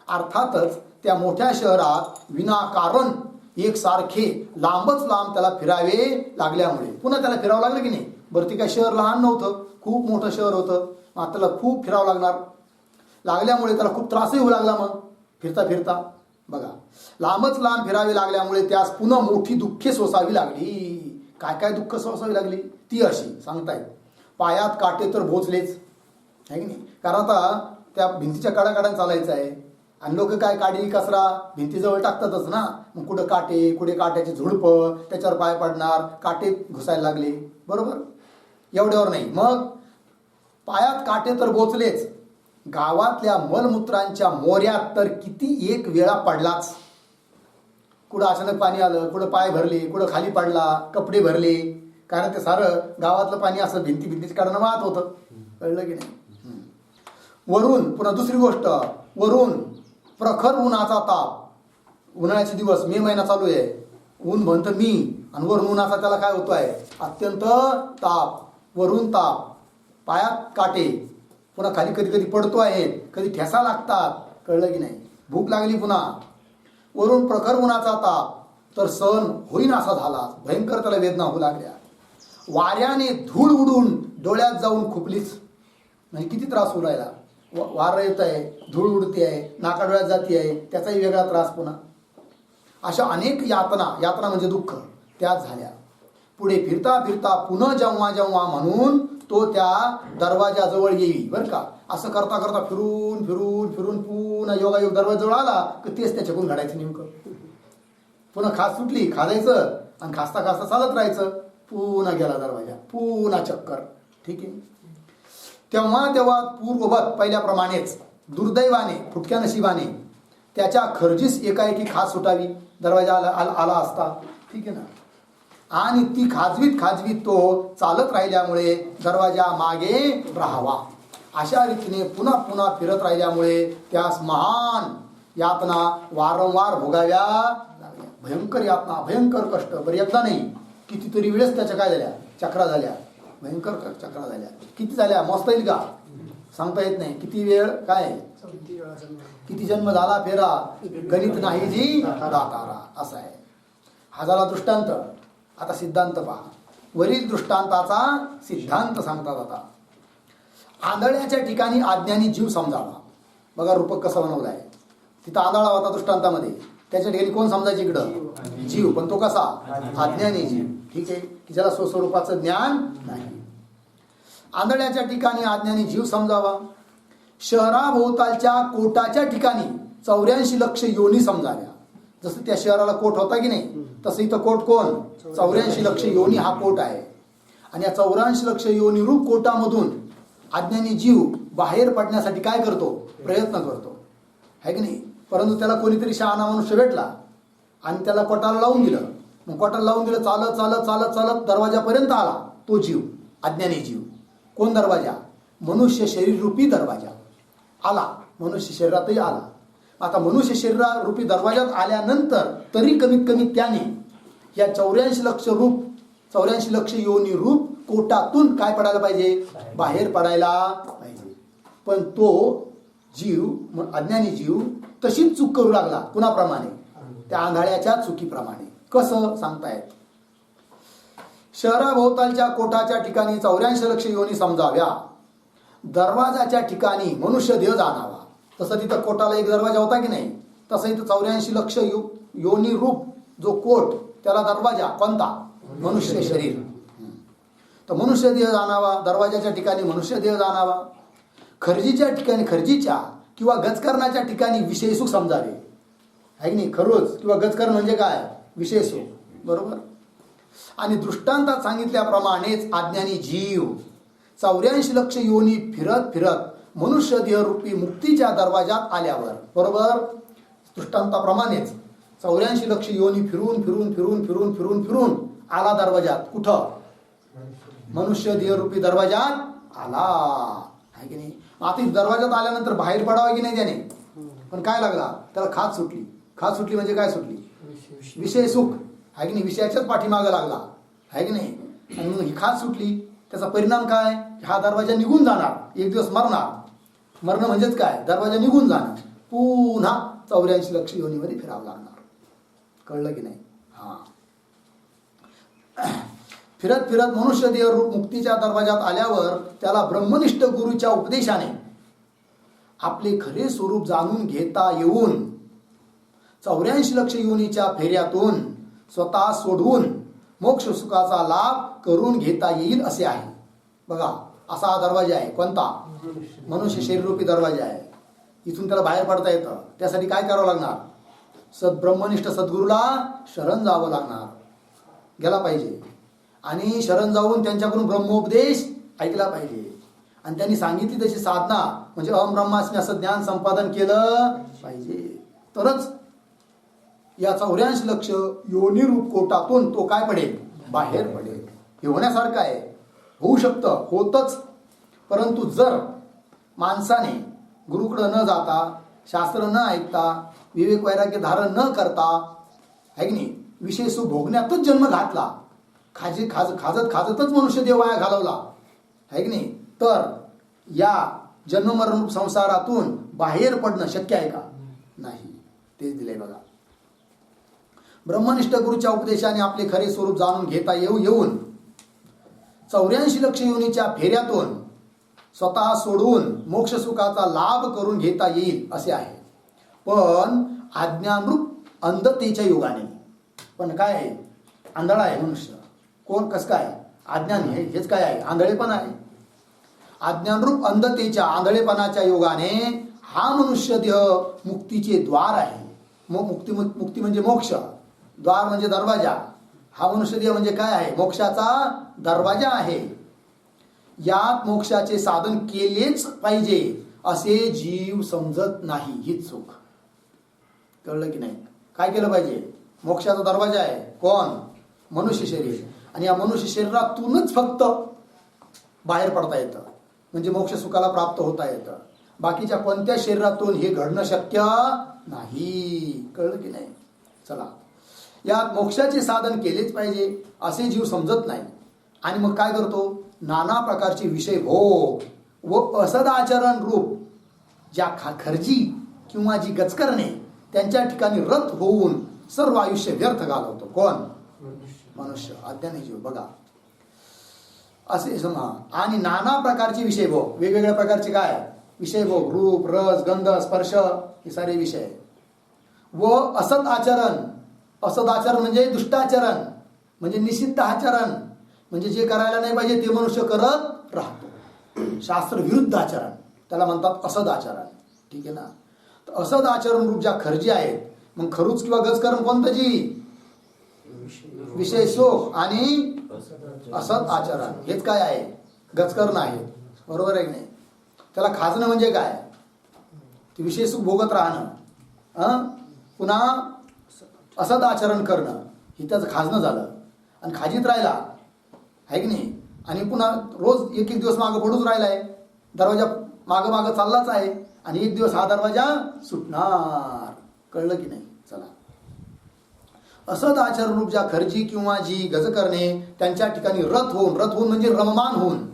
अर्थातच त्या मोठ्या शहरात विनाकारण एकसारखे लांबच लांब त्याला फिरावे लागल्यामुळे पुन्हा त्याला फिरावं लागलं की नाही. बरं, ती काय शहर लहान नव्हतं, खूप मोठं शहर होतं. मग त्याला खूप फिरावं लागल्यामुळे त्याला खूप त्रासही होऊ लागला. मग फिरता फिरता बघा, लांबच लांब फिरावे लागल्यामुळे त्यास पुन्हा मोठी दुःखे सोसावी लागली. काय काय दुःख सोसावी लागली ती अशी सांगतायत. पायात काटे तर भोचलेच, आहे की नाही. कारण आता त्या भिंतीच्या कडाकडाने चालायचं आहे, आणि लोक काय काडी कचरा भिंतीजवळ टाकतातच ना. मग कुठं काटे, कुठे काट्याची झुडपं, त्याच्यावर पाय पडणार, काटे घुसायला लागले. बरोबर, एवढ्यावर नाही. मग पायात काटे तर बोचलेच, गावातल्या मलमूत्रांच्या मोऱ्यात तर किती एक वेळा पडलाच. कुठं अचानक पाणी आलं, कुठं पाय भरले, कुठं खाली पडला, कपडे भरले. कारण ते सारं गावातलं पाणी असं भिंतीच्या काढणं वाहत होतं. कळलं की नाही. वरून पुन्हा दुसरी गोष्ट, वरून प्रखर उन्हाचा ताप. उन्हाळ्याचे दिवस, मे महिना चालू आहे, ऊन म्हणतं मी, आणि वरून उन्हाचा त्याला काय होतोय, अत्यंत ताप, वरून ताप, पायात काटे, पुन्हा खाली कधी कधी पडतो आहे, कधी ठेसा लागतात, कळलं की नाही. भूक लागली पुन्हा, वरून प्रखर उन्हाचा ताप, तर सहन होईन असा झाला, भयंकर त्याला वेदना होऊ लागल्या. वाऱ्याने धूळ उडून डोळ्यात जाऊन खुपलीच, म्हणजे किती त्रास होऊ राहिला. वारं येत आहे, धूळ उडते आहे, नाका डोळ्यात जाते आहे, त्याचाही वेगळा त्रास पुन्हा. अशा अनेक यातना, यातना म्हणजे दुःख, त्याच झाल्या. पुढे फिरता फिरता पुन्हा जेव्हा जेव्हा म्हणून तो त्या दरवाजाजवळ येईल. बरं का, असं करता करता फिरून फिरून फिरून पुन्हा योगायोग दरवाजाजवळ आला की तेच त्याच्याकडून घडायचं नेमकं. पुन्हा खास सुटली, खाजायचं आणि खासता खासता चालत राहायचं. पुन्हा गेला दरवाजा, पुन्हा चक्कर. ठीक आहे. तेव्हा पूर्ववत पहिल्याप्रमाणेच दुर्दैवाने, फुटक्या नशिबाने त्याच्या खर्जीस एकाएकी खास सुटावी, दरवाजा आला असता. ठीक आहे ना. आणि ती खाजवीत तो चालत राहिल्यामुळे दरवाजा मागे राहावा, अशा रीतीने पुन्हा पुन्हा फिरत राहिल्यामुळे त्यास महान यातना वारंवार भोगाव्या लागल्या. भयंकर यातना, भयंकर कष्ट. बरं, एकदा नाही, कितीतरी वेळेस त्याच्या काय झाल्या, चक्रा झाल्या, भयंकर चक्रा झाल्या. किती झाल्या मोजता येईल का, सांगता येत नाही. किती वेळ, काय किती जन्म झाला फेरा, गणित नाही जी दातारा, असा आहे. हा झाला दृष्टांत. आता सिद्धांत पहा. वरील दृष्टांताचा सिद्धांत सांगतात. आता आंधळ्याच्या ठिकाणी अज्ञानी जीव समजावा. बघा रूपक कसं बनवलं आहे. तिथं आंधळा होता दृष्टांतामध्ये, त्याच्या ठिकाणी कोण समजायचे, इकडं जीव, पण तो कसा, अज्ञानी जीव. ठीक आहे, की ज्याला स्वस्वरूपाचं ज्ञान नाही. आंधळ्याच्या ठिकाणी अज्ञानी जीव समजावा. शहराभोवतालच्या कोटाच्या ठिकाणी 84 लक्ष योनी समजाव्या. जसं त्या शहराला कोट होता की नाही, तसं इथं कोट कोण, 84 लक्ष योनी हा कोट आहे. आणि या 84 लक्ष योनी रूप कोटामधून अज्ञानी जीव बाहेर पडण्यासाठी काय करतो, प्रयत्न करतो, है की नाही. परंतु त्याला कोणीतरी शहाणा मनुष्य भेटला आणि त्याला कोटाला लावून दिलं. मग कोटाला लावून दिलं, चालत चालत चालत चालत दरवाजापर्यंत आला तो जीव, अज्ञानी जीव. कोण दरवाजा, मनुष्य शरीर रूपी दरवाजा आला, मनुष्य शरीरातही आला. आता मनुष्य शरीरा रूपी दरवाजात आल्यानंतर तरी कमीत कमी त्याने या 84 लक्ष रूप, 84 लक्ष योनी रूप कोटातून काय पडायला पाहिजे, बाहेर पडायला पाहिजे. पण तो जीव, अज्ञानी जीव तशीच चूक करू लागला. कुणाप्रमाणे, त्या आंधळ्याच्या चुकीप्रमाणे. कसं सांगतायत. शहराभोवतालच्या कोटाच्या ठिकाणी 84 लक्ष योनी समजाव्या. दरवाजाच्या ठिकाणी मनुष्य देह जाणावा. तसं तिथं कोटाला एक दरवाजा होता की नाही, तसं इथं 84 लक्ष योनी रूप जो कोट, त्याला दरवाजा कोणता, मनुष्य शरीर. तर मनुष्य देह जाणावा, दरवाजाच्या ठिकाणी मनुष्य देह जाणावा. खर्जीच्या ठिकाणी, खर्जीच्या किंवा गजकरणाच्या ठिकाणी विषय सुख समजावे, आहे की नाही. खरोच किंवा गजकरण म्हणजे काय, विषय सुख, बरोबर. आणि दृष्टांतात सांगितल्याप्रमाणेच अज्ञानी जीव 84 लक्ष योनी फिरत फिरत मनुष्य देह रूपी मुक्तीच्या दरवाजात आल्यावर, बरोबर, दृष्टांताप्रमाणेच 84 लक्ष योनी फिरून फिरून फिरून फिरून फिरून फिरून आला दरवाजात. कुठं, मनुष्य देह रूपी दरवाजात आला, आहे की नाही. आता दरवाजात आल्यानंतर बाहेर पडावा की नाही त्याने, पण काय लागला त्याला, खाज सुटली. खाज सुटली म्हणजे काय सुटली, विषय सुख, आहे की नाही. विषयाच्याच पाठीमागं लागला, आहे की नाही. आणि मग ही खाज सुटली, त्याचा परिणाम काय, हा दरवाजा निघून जाणार, एक दिवस मरणार. मरणं म्हणजेच काय, दरवाजा निघून जाणार, पुन्हा 84 लक्ष योनीमध्ये फिरावं लागणार. कळलं की नाही. हा, फिरत फिरत मनुष्य देह रूप मुक्तीच्या दरवाजात आल्यावर त्याला ब्रह्मनिष्ठ गुरुच्या उपदेशाने आपले खरे स्वरूप जाणून घेता येऊन 84 लक्ष योनीच्या फेऱ्यातून स्वतः सोडवून मोक्ष सुखाचा लाभ करून घेता येईल असे आहे. बघा, असा हा दरवाजा आहे. कोणता, मनुष्य शरीररूपी दरवाजा आहे. इथून त्याला बाहेर पडता येतं. त्यासाठी काय करावं लागणार, ब्रह्मनिष्ठ सद्गुरूला शरण जावं लागणार, गेला पाहिजे. आणि शरण जाऊन त्यांच्याकडून ब्रह्मोपदेश ऐकला पाहिजे. आणि त्यांनी सांगितली तशी साधना म्हणजे अहम ब्रह्मास्मी असं ज्ञान संपादन केलं पाहिजे. तरच या 84 लक्ष योनिरूप कोटातून तो काय पडेल, बाहेर पडेल. हे होण्यासारखं आहे, होऊ शकतं, होतच. परंतु जर माणसाने गुरुकडं न जाता, शास्त्र न ऐकता, विवेक वैराग्य धारण न करता, आहे की नाही, विषय सुख भोगण्यातच जन्म घातला, खाजतच मनुष्य देव वाया घालवला, आहे की नाही, तर या जन्ममरण संसारातून बाहेर पडणं शक्य आहे का? नाही. तेच दिलंय बघा. ब्रह्मनिष्ठ गुरुच्या उपदेशाने आपले खरे स्वरूप जाणून घेता येऊन 84 लक्ष योनीच्या फेऱ्यातून स्वतः सोडून मोक्ष सुखाचा लाभ करून घेता येईल असे आहे. पण अज्ञानरूप अंधतेच्या योगाने, पण काय आहे, आंधळा आहे मनुष्य. कोण? कसं काय? अज्ञान हेच काय आहे? आंधळेपण आहे. अज्ञानरूप अंधतेच्या आंधळेपणाच्या योगाने हा मनुष्य देह मुक्तीचे द्वार आहे. मुक्ती म्हणजे मोक्ष, द्वार म्हणजे दरवाजा. हा मनुष्य देह म्हणजे काय आहे? मोक्षाचा दरवाजा आहे. यात मोक्षाचे साधन केलेच पाहिजे असे जीव समजत नाही. हीच चूक. कळलं की नाही? काय केलं पाहिजे? मोक्षाचा दरवाजा आहे. कोण? मनुष्य शरीर. आणि या मनुष्य शरीरातूनच फक्त बाहेर पडता येतं, म्हणजे मोक्ष सुखाला प्राप्त होता येतं. बाकीच्या कोणत्या शरीरातून हे घडणं शक्य नाही. कळलं की नाही? चला, यात मोक्षाचे साधन केलेच पाहिजे असे जीव समजत नाही. आणि मग काय करतो? नाना प्रकारचे विषय भोग व असदाचरण रूप ज्या खर्जी किंवा जी गचकरणे त्यांच्या ठिकाणी रत होऊन सर्व आयुष्य व्यर्थ घालवतो. कोण? मनुष्य, अज्ञानी जीव. बघा, असे समा. आणि नाना प्रकारचे विषय भोग, वेगवेगळ्या प्रकारचे काय विषय भोग, रूप, रस, गंध, स्पर्श, हे सारे विषय. व असद आचरण. असद आचरण म्हणजे दुष्टाचरण, म्हणजे निषिद्ध आचरण, म्हणजे जे करायला नाही पाहिजे ते मनुष्य करत राहतो. शास्त्र विरुद्ध आचरण, त्याला म्हणतात असद आचरण. ठीक आहे ना? तर असद आचरण रूप ज्या खर्जी आहेत, मग खरूच किंवा गजकरण कोणतं? जी विषय सुख आणि असद आचरण, हेच काय आहे? गजकरण आहे. बरोबर आहे की नाही? त्याला खाजणं म्हणजे काय? ते विषय सुख भोगत राहणं, पुन्हा असद आचरण करणं, हे त्याचं खाजणं झालं. आणि खाजीत राहिला, आहे की नाही? आणि पुन्हा रोज एक दिवस मागं पडूच राहिलाय, दरवाजा मागं चाललाच आहे, आणि एक दिवस हा दरवाजा सुटणार. कळलं की नाही? चला, असद आचरण रूप ज्या खर्जी किंवा जी गज करणे त्यांच्या ठिकाणी रत होऊन म्हणजे रममान होऊन,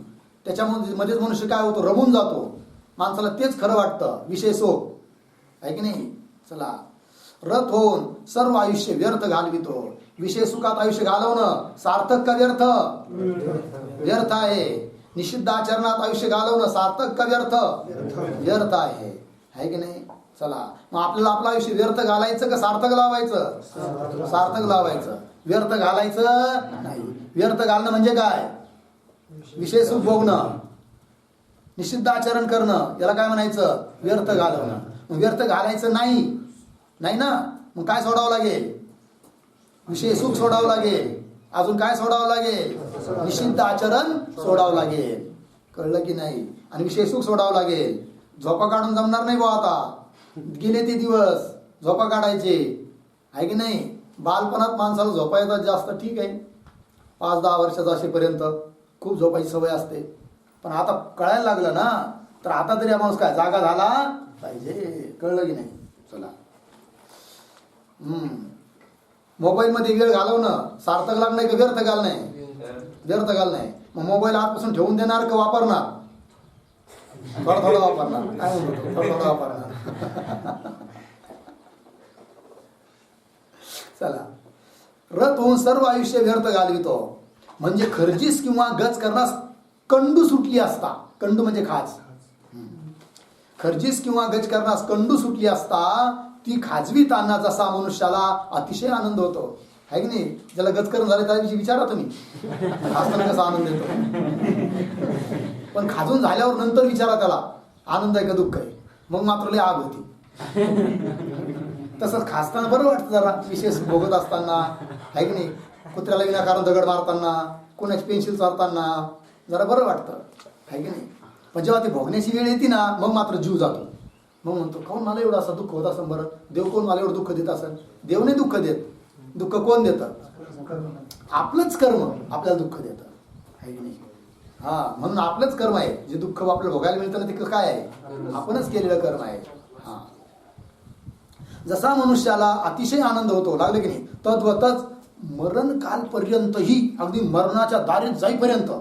त्याच्यामध्येच मनुष्य काय होतो? रमून जातो. माणसाला तेच खरं वाटतं, विषय सोख, आहे की नाही? चला, रत होऊन सर्व आयुष्य व्यर्थ घालवितो. विषय सुखात आयुष्य घालवणं सार्थक का व्यर्थ? व्यर्थ आहे. निषिद्ध आचरणात आयुष्य घालवणं सार्थक का व्यर्थ? व्यर्थ आहे की नाही? चला, मग आपल्याला आपलं आयुष्य व्यर्थ घालायचं का सार्थक लावायचं? सार्थक लावायचं. व्यर्थ घालायचं नाही. व्यर्थ घालणं म्हणजे काय? विषय सुख भोगणं, निषिद्ध आचरण करणं, याला काय म्हणायचं? व्यर्थ घालवणं. मग व्यर्थ घालायचं नाही ना, मग काय सोडावं लागेल? विषय सुख सोडावं लागेल. अजून काय सोडावं लागेल? निषिद्ध आचरण सोडावं लागेल. कळलं की नाही? आणि विषय सुख सोडावं लागेल. झोपा काढून जमणार नाही बुवा. आता गेले ते दिवस झोपा काढायचे, आहे की नाही? बालपणात माणसाला झोपा येतात जास्त, ठीक आहे, 5-10 वर्षाचा असेपर्यंत खूप झोपायची सवय असते. पण आता कळायला लागलं ना, तर आता तरी माणूस काय जागा झाला पाहिजे. कळलं की नाही? चला, मोबाईलमध्ये वेळ घालवणं सार्थक लागणार का व्यर्थ घालणं? व्यर्थ घालणं. मग मोबाईल आजपासून ठेवून देणार का वापरणार? थोडा वापरणार. काय म्हणतो? थोडा वापरणार. चला, रत होऊन सर्व आयुष्य व्यर्थ घालवितो म्हणजे खर्जीस किंवा गज करण्यास कंडू सुटली असता. कंडू म्हणजे खाज. खर्जीस किंवा गज करण्यास कंडू सुटली असता ती खाजवीताना जसा मनुष्याला अतिशय आनंद होतो, आहे की नाही? ज्याला गजकरण झाले त्याविषयी विचारा तुम्ही, खाजताना कसा आनंद येतो. पण खाजून झाल्यावर नंतर विचारा त्याला आनंद आहे का दुःख आहे, मग मात्र लय आग होती. तसंच खाजताना बरं वाटतं जरा, विशेष भोगत असताना, आहे की नाही? कुत्र्याला विनाकारण दगड मारताना, कोणाची पेन्सिल चालताना जरा बरं वाटतं, आहे की नाही? पण जेव्हा ती भोगण्याची वेळ येते ना, मग मात्र जीव जातो. मग म्हणतो, कोण मला एवढं असं दुःख होत असं? बरं, देव कोण मला एवढं दुःख देत असेल? देव नाही दुःख देत. दुःख कोण देतं? आपलंच कर्म आपल्याला दुःख देतं, आहे की नाही? हा, म्हणून आपलंच कर्म आहे. जे दुःख आपल्याला भोगायला मिळतं ना, ते काय आहे? आपणच केलेलं कर्म आहे. हा, जसा मनुष्याला अतिशय आनंद होतो, लागलं की नाही? तद्वतच मरण कालपर्यंतही अगदी मरणाच्या दारीत जाईपर्यंत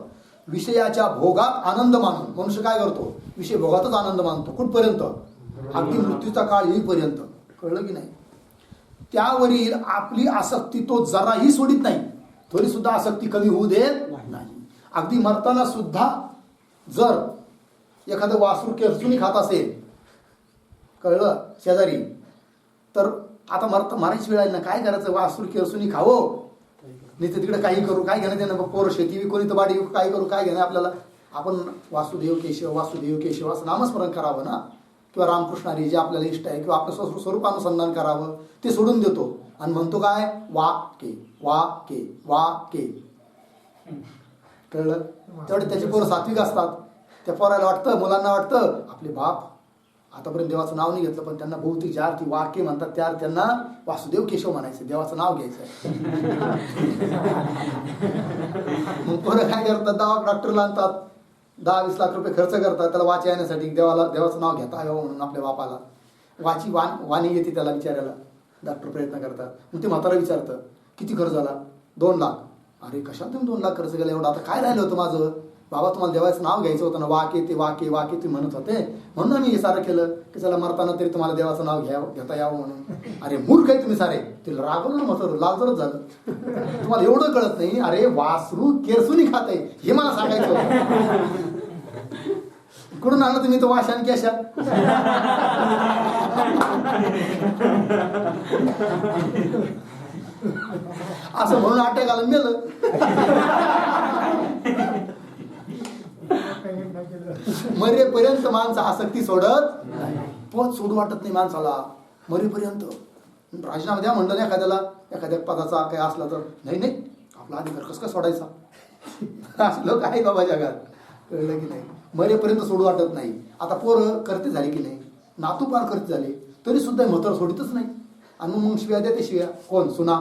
विषयाच्या भोगात आनंद मानून मनुष्य काय करतो? विषय भोगातच आनंद मानतो. कुठपर्यंत? अगदी मृत्यूचा काळ येईपर्यंत. कळलं की नाही? त्यावरील आपली आसक्ती तो जराही सोडित नाही. थोडी सुद्धा आसक्ती कमी होऊ देत नाही. अगदी मरताना सुद्धा जर एखादं वासरू केरसुनी खात असेल, कळलं शेजारी, तर आता मारायची वेळ आली ना, काय करायचं? वासरू केरसुनी खावं नाही तर तिकडे काही करू, काय घेणं त्यांना? पोरं शेती विकू नाही तर बाडी विकू, काय करू, काय घेणं आपल्याला? आपण वासुदेव केशव असं नामस्मरण करावं ना, किंवा रामकृष्णारी जे आपल्याला इष्ट आहे, किंवा आपलं स्वरूपानुसंधान करावं, ते सोडून देतो आणि म्हणतो काय? वा के. कळलं? तेवढे त्याचे पोरं सात्विक असतात. त्या पोराला वाटतं, मुलांना वाटतं आपले बाप आतापर्यंत देवाचं नाव नाही घेतलं, पण त्यांना बहुतेक ज्या अर्थी वाक्य म्हणतात त्या त्यांना वासुदेव केशव म्हणायचं, देवाचं नाव घ्यायचं. मग पोरं काय करतात? डॉक्टरला आणतात, 10-20 लाख रुपये खर्च करतात त्याला वाची येण्यासाठी, देवाचं नाव घेता यावं म्हणून आपल्या बापाला. वाणी येते त्याला विचारायला, डॉक्टर प्रयत्न करतात. मग ते म्हातारा विचारतं किती खर्च झाला? 2 लाख. अरे कशात तुम्ही 2 लाख खर्च केला एवढा? आता काय राहिलं होतं माझं? बाबा तुम्हाला देवाचं नाव घ्यायचं होतं ना, वाके ते म्हणत होते, म्हणून आम्ही हे सारं केलं की चला मरताना तरी तुम्हाला देवाचं नाव घेता यावं म्हणून. अरे मूर्ख आहे तुम्ही सारे. तिला रागवलं ना म्हातारं, लालचरच झालं. तुम्हाला एवढं कळत नाही? अरे वासरू केरसुनी खात आहे हे मला सांगायचं होतं. कुठून आणलं तुम्ही तो वाशान केशा? असं म्हणून अटॅक आला मेलं. मरेपर्यंत माणसं आसक्ती सोडत नाही. पद सोडू वाटत नाही माणसाला मरेपर्यंत. राजीनामा द्या म्हणलं ना एखाद्याला, एखाद्या पदाचा काय असला तर नाही आपला अधिकार कसं काय सोडायचा? असं लोक आहे बाबा जगात. कळलं की नाही? मरेपर्यंत सोडू वाटत नाही. आता पोरं करते झाली की नाही, नातू पार करते झाले, तरी सुद्धा म्हातारं सोडितच नाही. आणि मग शिव्या द्या, ते शिव्या कोण? सुना,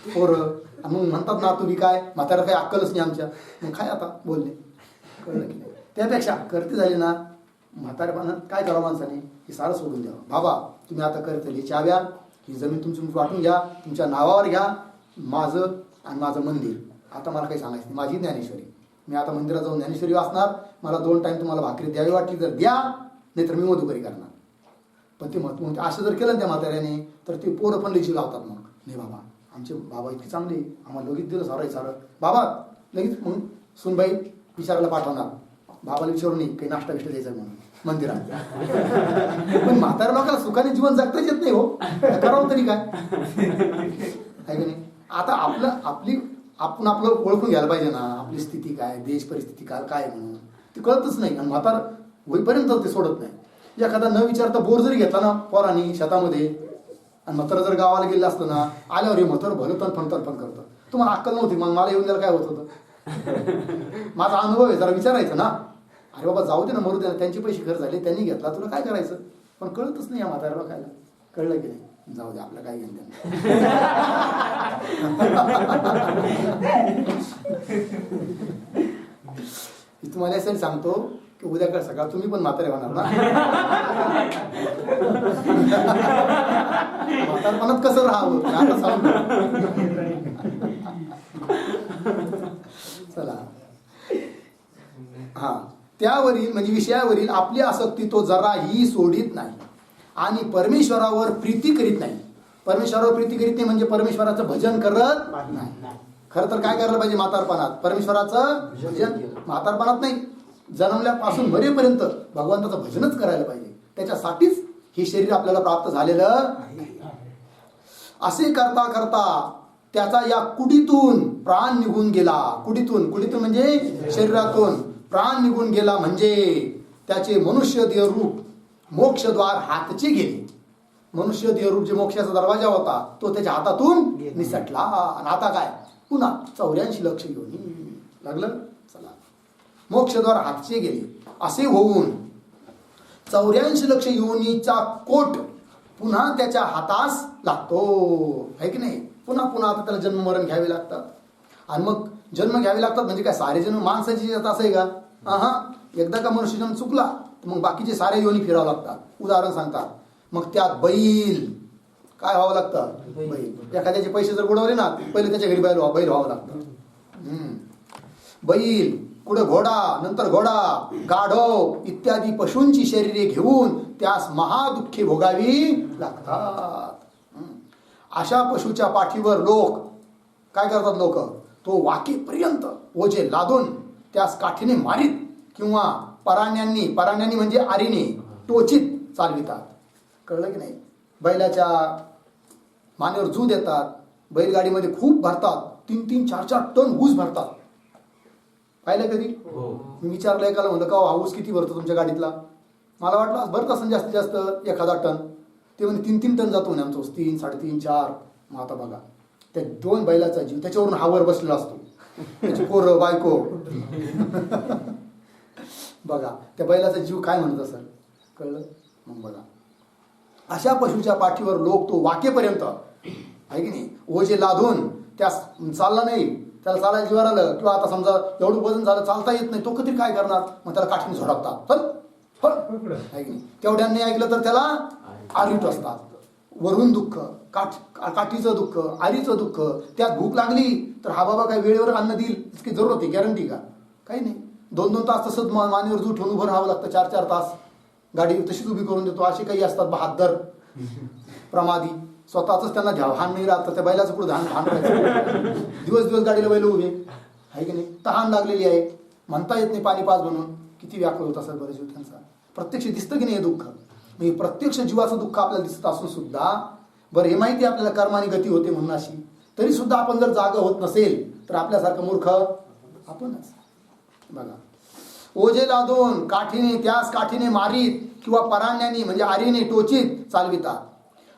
पोरं. आणि मग म्हणतात नातू बी काय, म्हातारा काही अक्कलच नाही आमच्या. मग काय आता बोलणे? कळलं की नाही? त्यापेक्षा करते झाली ना, म्हातारेपणात काय करावं माणसाने? हे सारं सोडून द्यावं. बाबा तुम्ही आता करते ही चाव्या, ही जमीन तुमची वाटून घ्या, तुमच्या नावावर घ्या, माझं आणि माझं मंदिर. आता मला काही सांगायचं नाही. माझी ज्ञानेश्वरी, मी आता मंदिरात जाऊन ज्ञानेश्वरी वाचणार. मला 2 टाइम तुम्हाला भाकरी द्यावी वाटली तर द्या, नाही तर मी मधुकरी करणार. पण ते मग असं जर केलं त्या म्हाताऱ्याने तर ते पोरं पण लिची लावतात. मग नाही बाबा आमचे बाबा इतके चांगले, आम्हाला लगेच दिलं सारं बाबा लगेच. मग सुनबाई विचारायला पाठवणार, बाबाला विचारून नाही काही नाश्ता विष्टा द्यायचा म्हणून मंदिरात. पण म्हाताऱ्या लोकांना सुखाने जीवन जगताच येत नाही हो, करावं तरी काय? आहे की नाही? आता आपण आपलं ओळखून घ्यायला पाहिजे ना, आपली स्थिती काय, देश परिस्थिती काय म्हणून ते कळतच नाही. आणि म्हातार होईपर्यंत ते सोडत नाही. एखादा न विचारता बोर जरी घेतला ना पोरांनी शेतामध्ये, आणि म्हातारं जर गावाला गेलं असतं ना, आल्यावर हे म्हातारं भलं तनफन करतं. तुम्हाला अक्कल नव्हती, मग मला येऊन द्यायला काय होत होतं? माझा अनुभव आहे, जरा विचारायचं ना. अरे बाबा जाऊ दे ना, मरू दे ना, त्यांचे पैसे खर्च झाले, त्यांनी घेतला, तुला काय करायचं? पण कळतच नाही या म्हाताऱ्याला. खायला कळलं की नाही? जाऊ दे, आपलं काय घेणं. तुम्हाला असं सांगतो की उद्या सकाळ तुम्ही पण म्हातारे होणार ना. म्हातारपणात कसं राहावं आता सांगतो. चला हा, त्यावरील म्हणजे विषयावरील आपली आसक्ती तो जराही सोडित नाही आणि परमेश्वरावर प्रीती करीत नाही. परमेश्वरावर प्रीती करीत नाही म्हणजे परमेश्वराचं भजन करत नाही. खरं तर काय करायला पाहिजे म्हातारपणात? परमेश्वराचं भजन. म्हातारपणात नाही, जन्मल्यापासून मरेपर्यंत भगवंताचं भजनच करायला पाहिजे. त्याच्यासाठीच हे शरीर आपल्याला प्राप्त झालेलं आहे. असे करता करता त्याचा या कुडीतून प्राण निघून गेला. कुडीतून म्हणजे शरीरातून प्राण निघून गेला, म्हणजे त्याचे मनुष्य देह रूप मोक्षद्वार हातचे गेले. मनुष्य देह रूप जे मोक्षाचा दरवाजा होता तो त्याच्या हातातून निसटला. आणि आता काय? पुन्हा 84 लक्ष घेऊन लागलं. चला, मोक्षद्वार हातचे गेले असे होऊन 84 लक्ष योनीचा कोट पुन्हा त्याच्या हातास लागतो. आहे की नाही? पुन्हा आता त्याला जन्म मरण घ्यावे लागतात. आणि मग जन्म घ्यावे लागतात म्हणजे काय? सारे जन्म माणसाची असं आहे का? हा, एकदा का मनुष्य जन्म चुकला तर मग बाकीचे सारे योनी फिरावं लागतात. उदाहरण सांगतात, मग त्यात बैल काय व्हावं लागतं? बैल. एखाद्याचे पैसे जर बुडवले ना, पहिले त्याच्या घरी बैल व्हावं लागतं. बैल, पुढे घोडा, नंतर घोडा, गाढव इत्यादी पशूंची शरीरे घेऊन त्यास महादुःखे भोगावी लागतात. अशा पशुच्या पाठीवर लोक काय करतात? लोक तो वाकेपर्यंत ओझे लादून त्यास काठीने मारीत किंवा पराण्यांनी म्हणजे आरीने टोचित चालवितात. कळलं की नाही? बैलाच्या मानेवर जू देतात, बैलगाडीमध्ये खूप भरतात, 3-3, 4-4 टन ऊस भरतात. पाहिलं कधी? मी विचारलं एकाला, म्हणलं का हा ऊस किती भरतो तुमच्या गाडीतला? मला वाटलं भरत असेल जास्तीत जास्त 1000 टन. ते म्हणजे 3-3 टन जातो म्हणे आमचा ऊस. 3, 3.5, 4. मग आता बघा त्या 2 बैलाचा जीव, त्याच्यावरून हावर बसलेला असतो, त्याची पोरं बायको. बघा त्या बैलाचा जीव काय म्हणत असेल. कळलं? मग बघा अशा पशुच्या पाठीवर लोक तो वाकेपर्यंत आहे की नाही ओझे लादून त्यास चालला नाही, त्याला चालायला जीवावर आलं किंवा आता समजा एवढं वजन झालं, चालता येत नाही, तो कधी काय करणार? मग त्याला काठीने झोडपतात. चल आहे की नाही? तेवढ्यांनी ऐकलं तर त्याला आरीट असतात. वरून दुःख, काठीचं दुःख, आरीचं दुःख. त्यात भूक लागली तर हा बाबा काय वेळेवर अन्न देईल इसकी जरूरत आहे? गॅरंटी का? काही नाही. 2-2 तास तसंच मानेवर जू ठेवून उभं राहावं लागतं. 4-4 तास गाडी तशीच उभी करून देतो. असे काही असतात बहादर प्रमादी, स्वतःच त्यांना भान नाही राहत, त्या बैलाचं पुढे भान राहायचं. दिवस गाडीला बैल उभे आहे की नाही? तहान लागलेली आहे, म्हणता येत नाही पाणी पाच म्हणून. किती व्याकुळ होत असेल बरेच त्यांचा. प्रत्यक्ष दिसतं की नाही हे दुःख? म्हणजे प्रत्यक्ष जीवाचं दुःख आपल्याला दिसत असून सुद्धा बरं हे माहिती आपल्याला कर्माने गती होते म्हणून अशी, तरी सुद्धा आपण जर जागा होत नसेल तर आपल्यासारखं मूर्ख आपणच. बघा ओझे लादून त्यास काठीने मारीत किंवा पराण्यांनी म्हणजे आरीने टोचित चालवितात.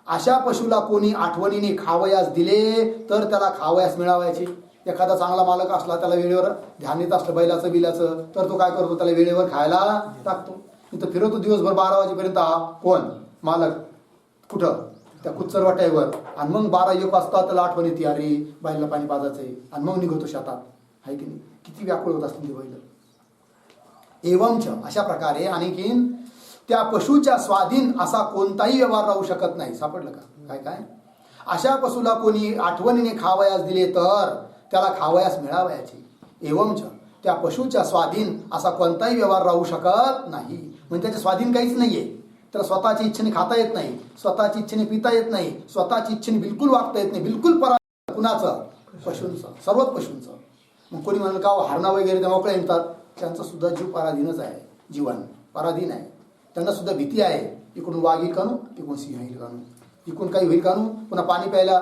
अशा पशुला कोणी आठवणीने खावयास दिले तर त्याला खावयास मिळावायचे. एखादा चांगला मालक असला, त्याला वेळेवर ध्यान येत असलं बैलाचं बिलाचं, तर तो काय करतो? त्याला वेळेवर खायला टाकतो. इथं फिरवतो दिवसभर 12 वाजेपर्यंत. कोण? मालक. कुठं? त्या कुच्चर वाट्यावर. आणि मग 12-1 वाजता त्याला आठवण येते, अरे बैलाला पाणी पाजायचंय, आणि मग निघतो शेतात. आहे की नाही? किती व्याकुळ होत असतील ती बैल. एवंच अशा प्रकारे आणखीन त्या पशुच्या स्वाधीन असा कोणताही व्यवहार राहू शकत नाही. सापडलं का? काय अशा पशुला कोणी आठवणीने खावयास दिले तर त्याला खावयास मिळावयाचे. एवंच त्या पशुच्या स्वाधीन असा कोणताही व्यवहार राहू शकत नाही. म्हणजे त्याच्या स्वाधीन काहीच नाहीये. त्याला स्वतःची इच्छेने खाता येत नाही, स्वतःची इच्छेने पिता येत नाही, स्वतःची इच्छेने बिलकुल वागता येत नाही. बिलकुल कुणाचं? पशूंचं, सर्वच पशूंचं. मग कोणी म्हणाल का हरणा वगैरे त्या मोकळे येतात, त्यांचा सुद्धा जीव पराधीनच आहे. जीवन पराधीन आहे. त्यांना सुद्धा भीती आहे. इकडून वाघ येईल कानू, इकडून सिंह येईल कानू, इकडून काही होईल कानू, पुन्हा पाणी प्यायला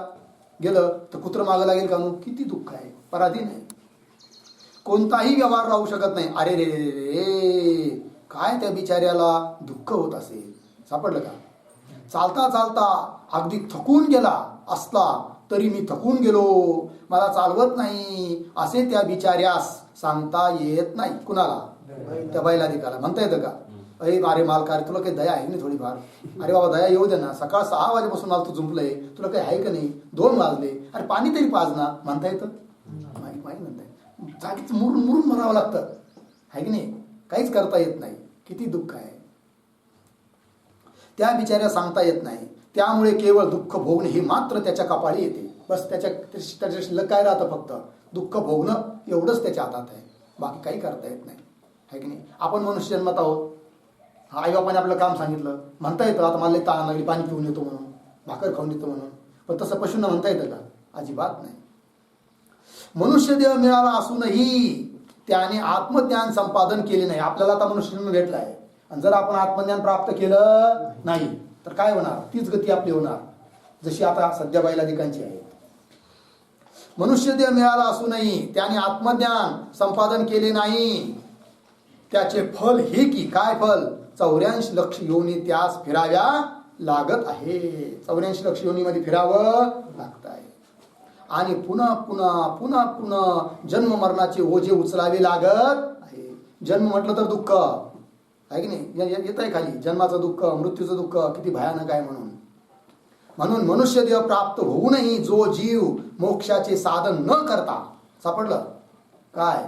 गेलं तर कुत्रं मागं लागेल कानू. किती दुःख आहे. पराधीन आहे. कोणताही व्यवहार राहू शकत नाही. अरे रे रे रे, काय त्या बिचाऱ्याला दुःख होत असेल. सापडलं का? चालता चालता अगदी थकून गेला असला तरी मी थकून गेलो, मला चालवत नाही असे त्या बिचाऱ्यास सांगता येत नाही. कुणाला? त्या बैलाधिकाला. म्हणता येतं का? अरे मालका, तुला काही दया आहे ना थोडीफार? अरे बाबा दया येऊ दे ना, सकाळ 6 वाजेपासून मला तू झुंपलंय, तुला काही आहे का नाही? 2 वाजले, अरे पाणी तरी पाज ना. म्हणता येतं? माहीत म्हणताय. जागीच मुरून मरावं लागतं. आहे की नाही? काहीच करता येत नाही. किती दुःख आहे. त्या बिचाऱ्या सांगता येत नाही. त्यामुळे केवळ दुःख भोगणे हे मात्र त्याच्या कपाळी येते. बस त्याच्या शिल्लक काय राहतं? फक्त दुःख भोगणं एवढंच त्याच्या हातात आहे. बाकी काही करता येत नाही. आहे की नाही? आपण मनुष्य जन्मात आहोत. आई बापाने आपलं काम सांगितलं, म्हणता येतं आता मला तहान लागली, पाणी पिऊन येतो म्हणून, भाकर खाऊन येतो म्हणून. पण तसं पशूंना म्हणता येतं का? अजिबात नाही. मनुष्य देह मिळाला असूनही त्याने आत्मज्ञान संपादन केले नाही. आपल्याला आता मनुष्य जन्म भेटला आहे, आणि जर आपण आत्मज्ञान प्राप्त केलं नाही तर काय होणार? तीच गती आपली होणार जशी आता सध्या बैलाधिकांची आहे. मनुष्य देह मिळाला असूनही त्याने आत्मज्ञान संपादन केले नाही. त्याचे फल हे की काय फल? 84 लक्ष योनी त्यास फिराव्या लागत आहे. 84 लक्ष योनीमध्ये फिरावं लागत आहे. आणि पुन्हा पुन्हा पुन्हा पुन्हा जन्म मरणाचे ओझे उचलावे लागत आहे. जन्म म्हटलं तर दुःख आहे की नाही? येत आहे खाली जन्माचं दुःख, मृत्यूचं दुःख किती भयानक आहे. म्हणून मनुष्य देह प्राप्त होऊनही जो जीव मोक्षाचे साधन न करता, सापडलं काय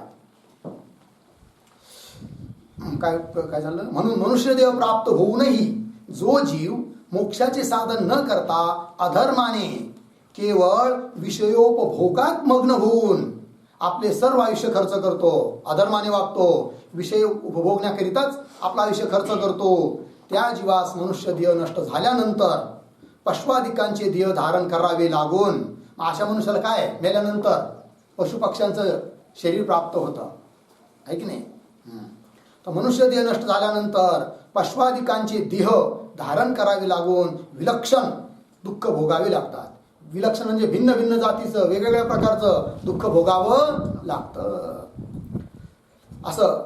काय झालं? म्हणून मनुष्य देह प्राप्त होऊनही जो जीव मोक्षाचे साधन न करता अधर्माने केवळ विषयोपभोगात मग्न होऊन आपले सर्व आयुष्य खर्च करतो, अधर्माने वागतो, विषय उपभोगण्याकरिताच आपलं आयुष्य खर्च करतो, त्या जीवास मनुष्य देह नष्ट झाल्यानंतर पशवादिकांचे देह धारण करावे लागून, अशा मनुष्याला काय मेल्यानंतर पशुपक्ष्यांचं शरीर प्राप्त होतं, आहे की नाही? तर मनुष्य देह नष्ट झाल्यानंतर पशवादिकांचे देह धारण करावे लागून विलक्षण दुःख भोगावे लागतात. विलक्षण म्हणजे भिन्न भिन्न जातीचं वेगवेगळ्या प्रकारचं दुःख भोगावं लागतं, असं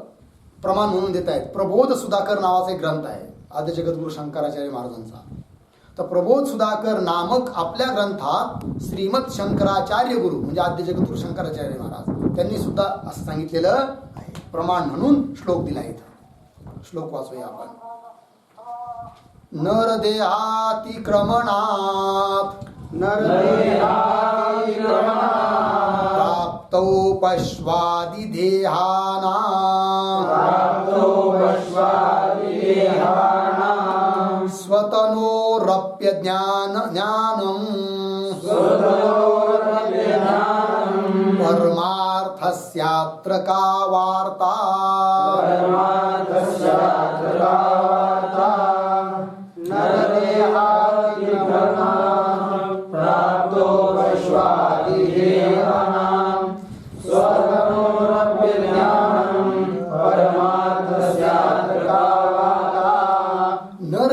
प्रमाण म्हणून देत आहेत. प्रबोध सुधाकर नावाचा एक ग्रंथ आहे आद्य जगद्गुरु शंकराचार्य महाराजांचा. तर प्रबोध सुधाकर नामक आपल्या ग्रंथात श्रीमद शंकराचार्य गुरु म्हणजे आद्य जगद्गुरु शंकराचार्य महाराज त्यांनी सुद्धा असं सांगितलेलं आहे. प्रमाण म्हणून श्लोक दिला इथं. श्लोक वाचूया आपण. नरदेहातिक्रमणात् प्राप्तौ पश्वादिदेहानां स्वतनोरप्यज्ञानम् परमार्थस्यात्र का वार्ता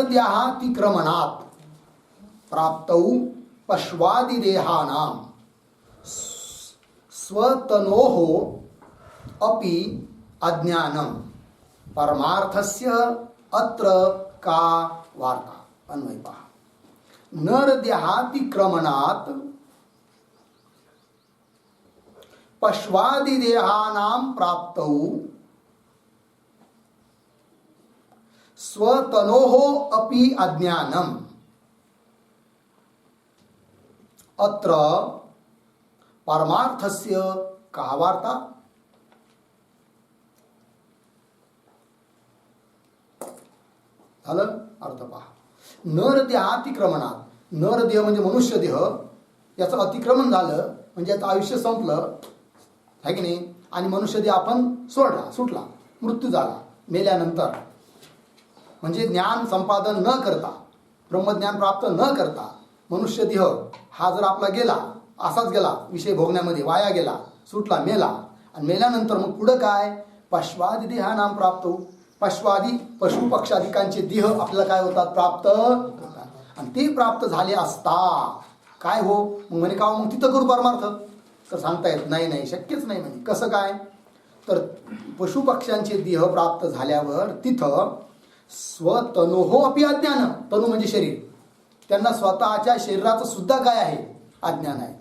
नरदेहातिक्रमणात् प्राप्तौ पश्वादिदेहानां स्वतनोः अपि अज्ञानं परमार्थस्य अत्र का वार्ता. अन्वय पहा. नरदेहातिक्रमणात् पश्वादिदेहानां प्राप्तौ स्वतनोः अपि अज्ञानम् अत्र परमार्थस्य का वार्ता. झालं अर्थ पहा. नरदेहातिक्रमणात, नरदेह म्हणजे मनुष्य देह, याचं अतिक्रमण झालं म्हणजे याचं आयुष्य संपलं, आहे की नाही? आणि मनुष्य देह आपण सुटला, मृत्यू झाला मेल्यानंतर, म्हणजे ज्ञान संपादन न करता, ब्रह्मज्ञान प्राप्त न करता मनुष्य देह हा जर आपला गेला, असाच गेला विषय भोगण्यामध्ये, वाया गेला, सुटला, मेला, आणि मेल्यानंतर मग पुढं काय? पश्वादी देहानां प्राप्त, पश्वादी पशु पक्षादिकांचे देह आपल्याला काय होतात? प्राप्त होतात. आणि ते प्राप्त झाले असता काय हो मग म्हणे का मग तिथं करू परमार्थ? तर सांगता येत नाही, शक्यच नाही. म्हणजे कसं काय? तर पशु पक्ष्यांचे देह प्राप्त झाल्यावर तिथं स्वतनोहो अपि अज्ञान, तनु म्हणजे शरीर, त्यांना स्वतःच्या शरीराचं सुद्धा काय आहे? अज्ञान आहे.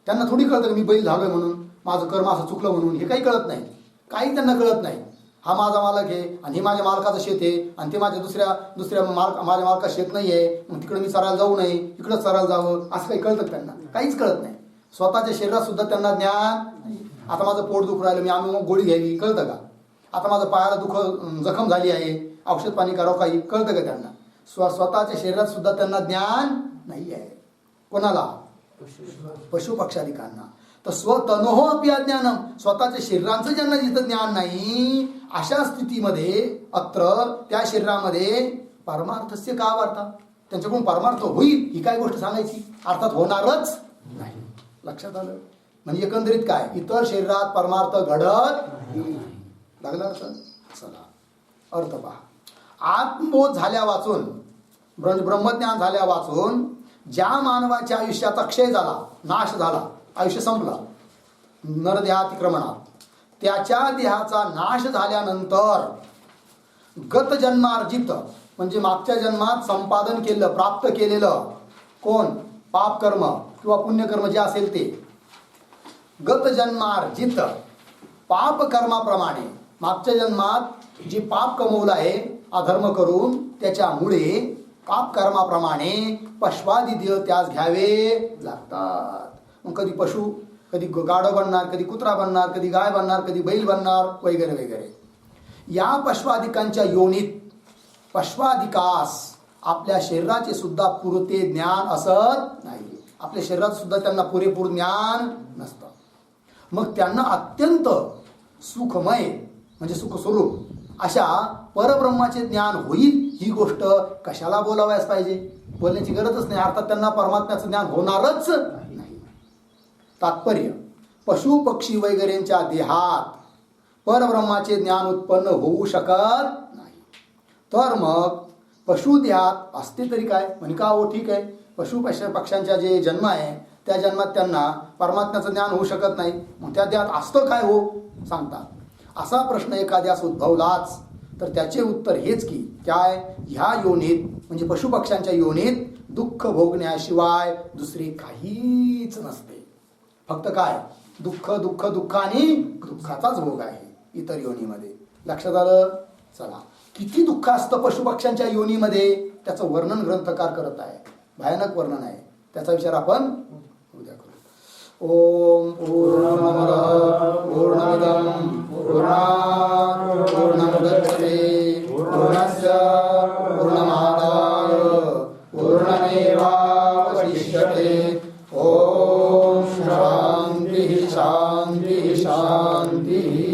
त्यांना थोडी कळतं मी बैल झालोय म्हणून, माझं कर्म असं चुकलं म्हणून, हे काही कळत नाही, काही त्यांना कळत नाही. हा माझा मालक आहे आणि हे माझ्या मालकाचं शेत आहे आणि ते माझ्या दुसऱ्या माझ्या मालकाचं शेत नाही आहे, मग तिकडे मी चरायला जाऊ नये, इकडं चरायला जावं, असं काही कळतं त्यांना? काहीच कळत नाही. स्वतःच्या शरीरात सुद्धा त्यांना ज्ञान नाही. आता माझं पोट दुखू राहिलं, मी आम्ही मग गोळी घ्यावी, कळतं का? आता माझं पायाला जखम झाली आहे, औषध पाणी करावं, काही कळतं का त्यांना? स्वतःच्या शरीरात सुद्धा त्यांना ज्ञान नाही आहे. कोणाला? पशु पक्षादिकांना. तर स्वतनोह अपि अज्ञानम, स्वतःच्या शरीरांचं ज्यांना जिथं ज्ञान नाही, अशा स्थितीमध्ये अत्र त्या शरीरामध्ये परमार्थस्य का वार्ता, त्यांच्याकडून परमार्थ होईल ही काय गोष्ट सांगायची? अर्थात होणारच नाही. लक्षात आलं? म्हणजे एकंदरीत काय? इतर शरीरात परमार्थ घडत लागला असं. चला अर्थ पहा. आत्मबोध झाल्या वाचून, ब्रह्मज्ञान झाल्या वाचून ज्या मानवाच्या आयुष्याचा क्षय झाला, नाश झाला, आयुष्य संपला नरदेहातिक्रमणात, त्याच्या देहाचा नाश झाल्यानंतर गत जन्मार्जित म्हणजे मागच्या जन्मात संपादन केलेलं, प्राप्त केलेलं कोण? पाप कर्म किंवा पुण्यकर्म जे असेल ते, गत जन्मार्जित पाप कर्माप्रमाणे मागच्या जन्मात जे पाप कमवलं आहे अधर्म करून, त्याच्यामुळे पाप कर्माप्रमाणे पशवादी देह त्यास घ्यावे लागतात. मग कधी पशु, कधी गाढव बनणार, कधी कुत्रा बनणार, कधी गाय बनणार, कधी बैल बनणार, वगैरे वगैरे. या पशवादिकांच्या योनीत पशवादिकास आपल्या शरीराचे सुद्धा पुरते ज्ञान असत नाही. आपल्या शरीरात सुद्धा त्यांना पुरेपूर ज्ञान नसतं. मग त्यांना अत्यंत सुखमय म्हणजे सुखस्वरूप अशा परब्रह्माचे ज्ञान होईल ही गोष्ट कशाला बोलावयास पाहिजे? बोलण्याची गरजच नाही. अर्थात त्यांना परमात्म्याचं ज्ञान होणारच नाही. तात्पर्य, पशु पक्षी वगैरेंच्या देहात परब्रह्माचे ज्ञान उत्पन्न होऊ शकत नाही. तर मग पशुदेहात असते तरी काय? म्हणे का हो ठीक आहे, पशु पक्ष्यांच्या जे जन्म आहे त्या जन्मात त्यांना परमात्म्याचं ज्ञान होऊ शकत नाही, मग त्या देहात असतं काय हो सांगतात. असा प्रश्न एखाद्यास उद्भवलाच तर त्याचे उत्तर हेच की काय, ह्या योनीत म्हणजे पशुपक्ष्यांच्या योनीत दुःख भोगण्याशिवाय दुसरे काहीच नसते. फक्त काय, दुःख दुःख दुःख आणि दुःखाचाच भोग आहे इतर योनीमध्ये. लक्षात आलं? चला, किती दुःख असतं पशुपक्ष्यांच्या योनीमध्ये त्याचं वर्णन ग्रंथकार करत आहे. भयानक वर्णन आहे. त्याचा विचार आपण उद्या करू. ओम पूर्णमदः पूर्णमिदं पूर्णात् पूर्णमुदच्यते पूर्णस्य पूर्णमादाय पूर्णमेवावशिष्यते. ओम शांती शांती शांती.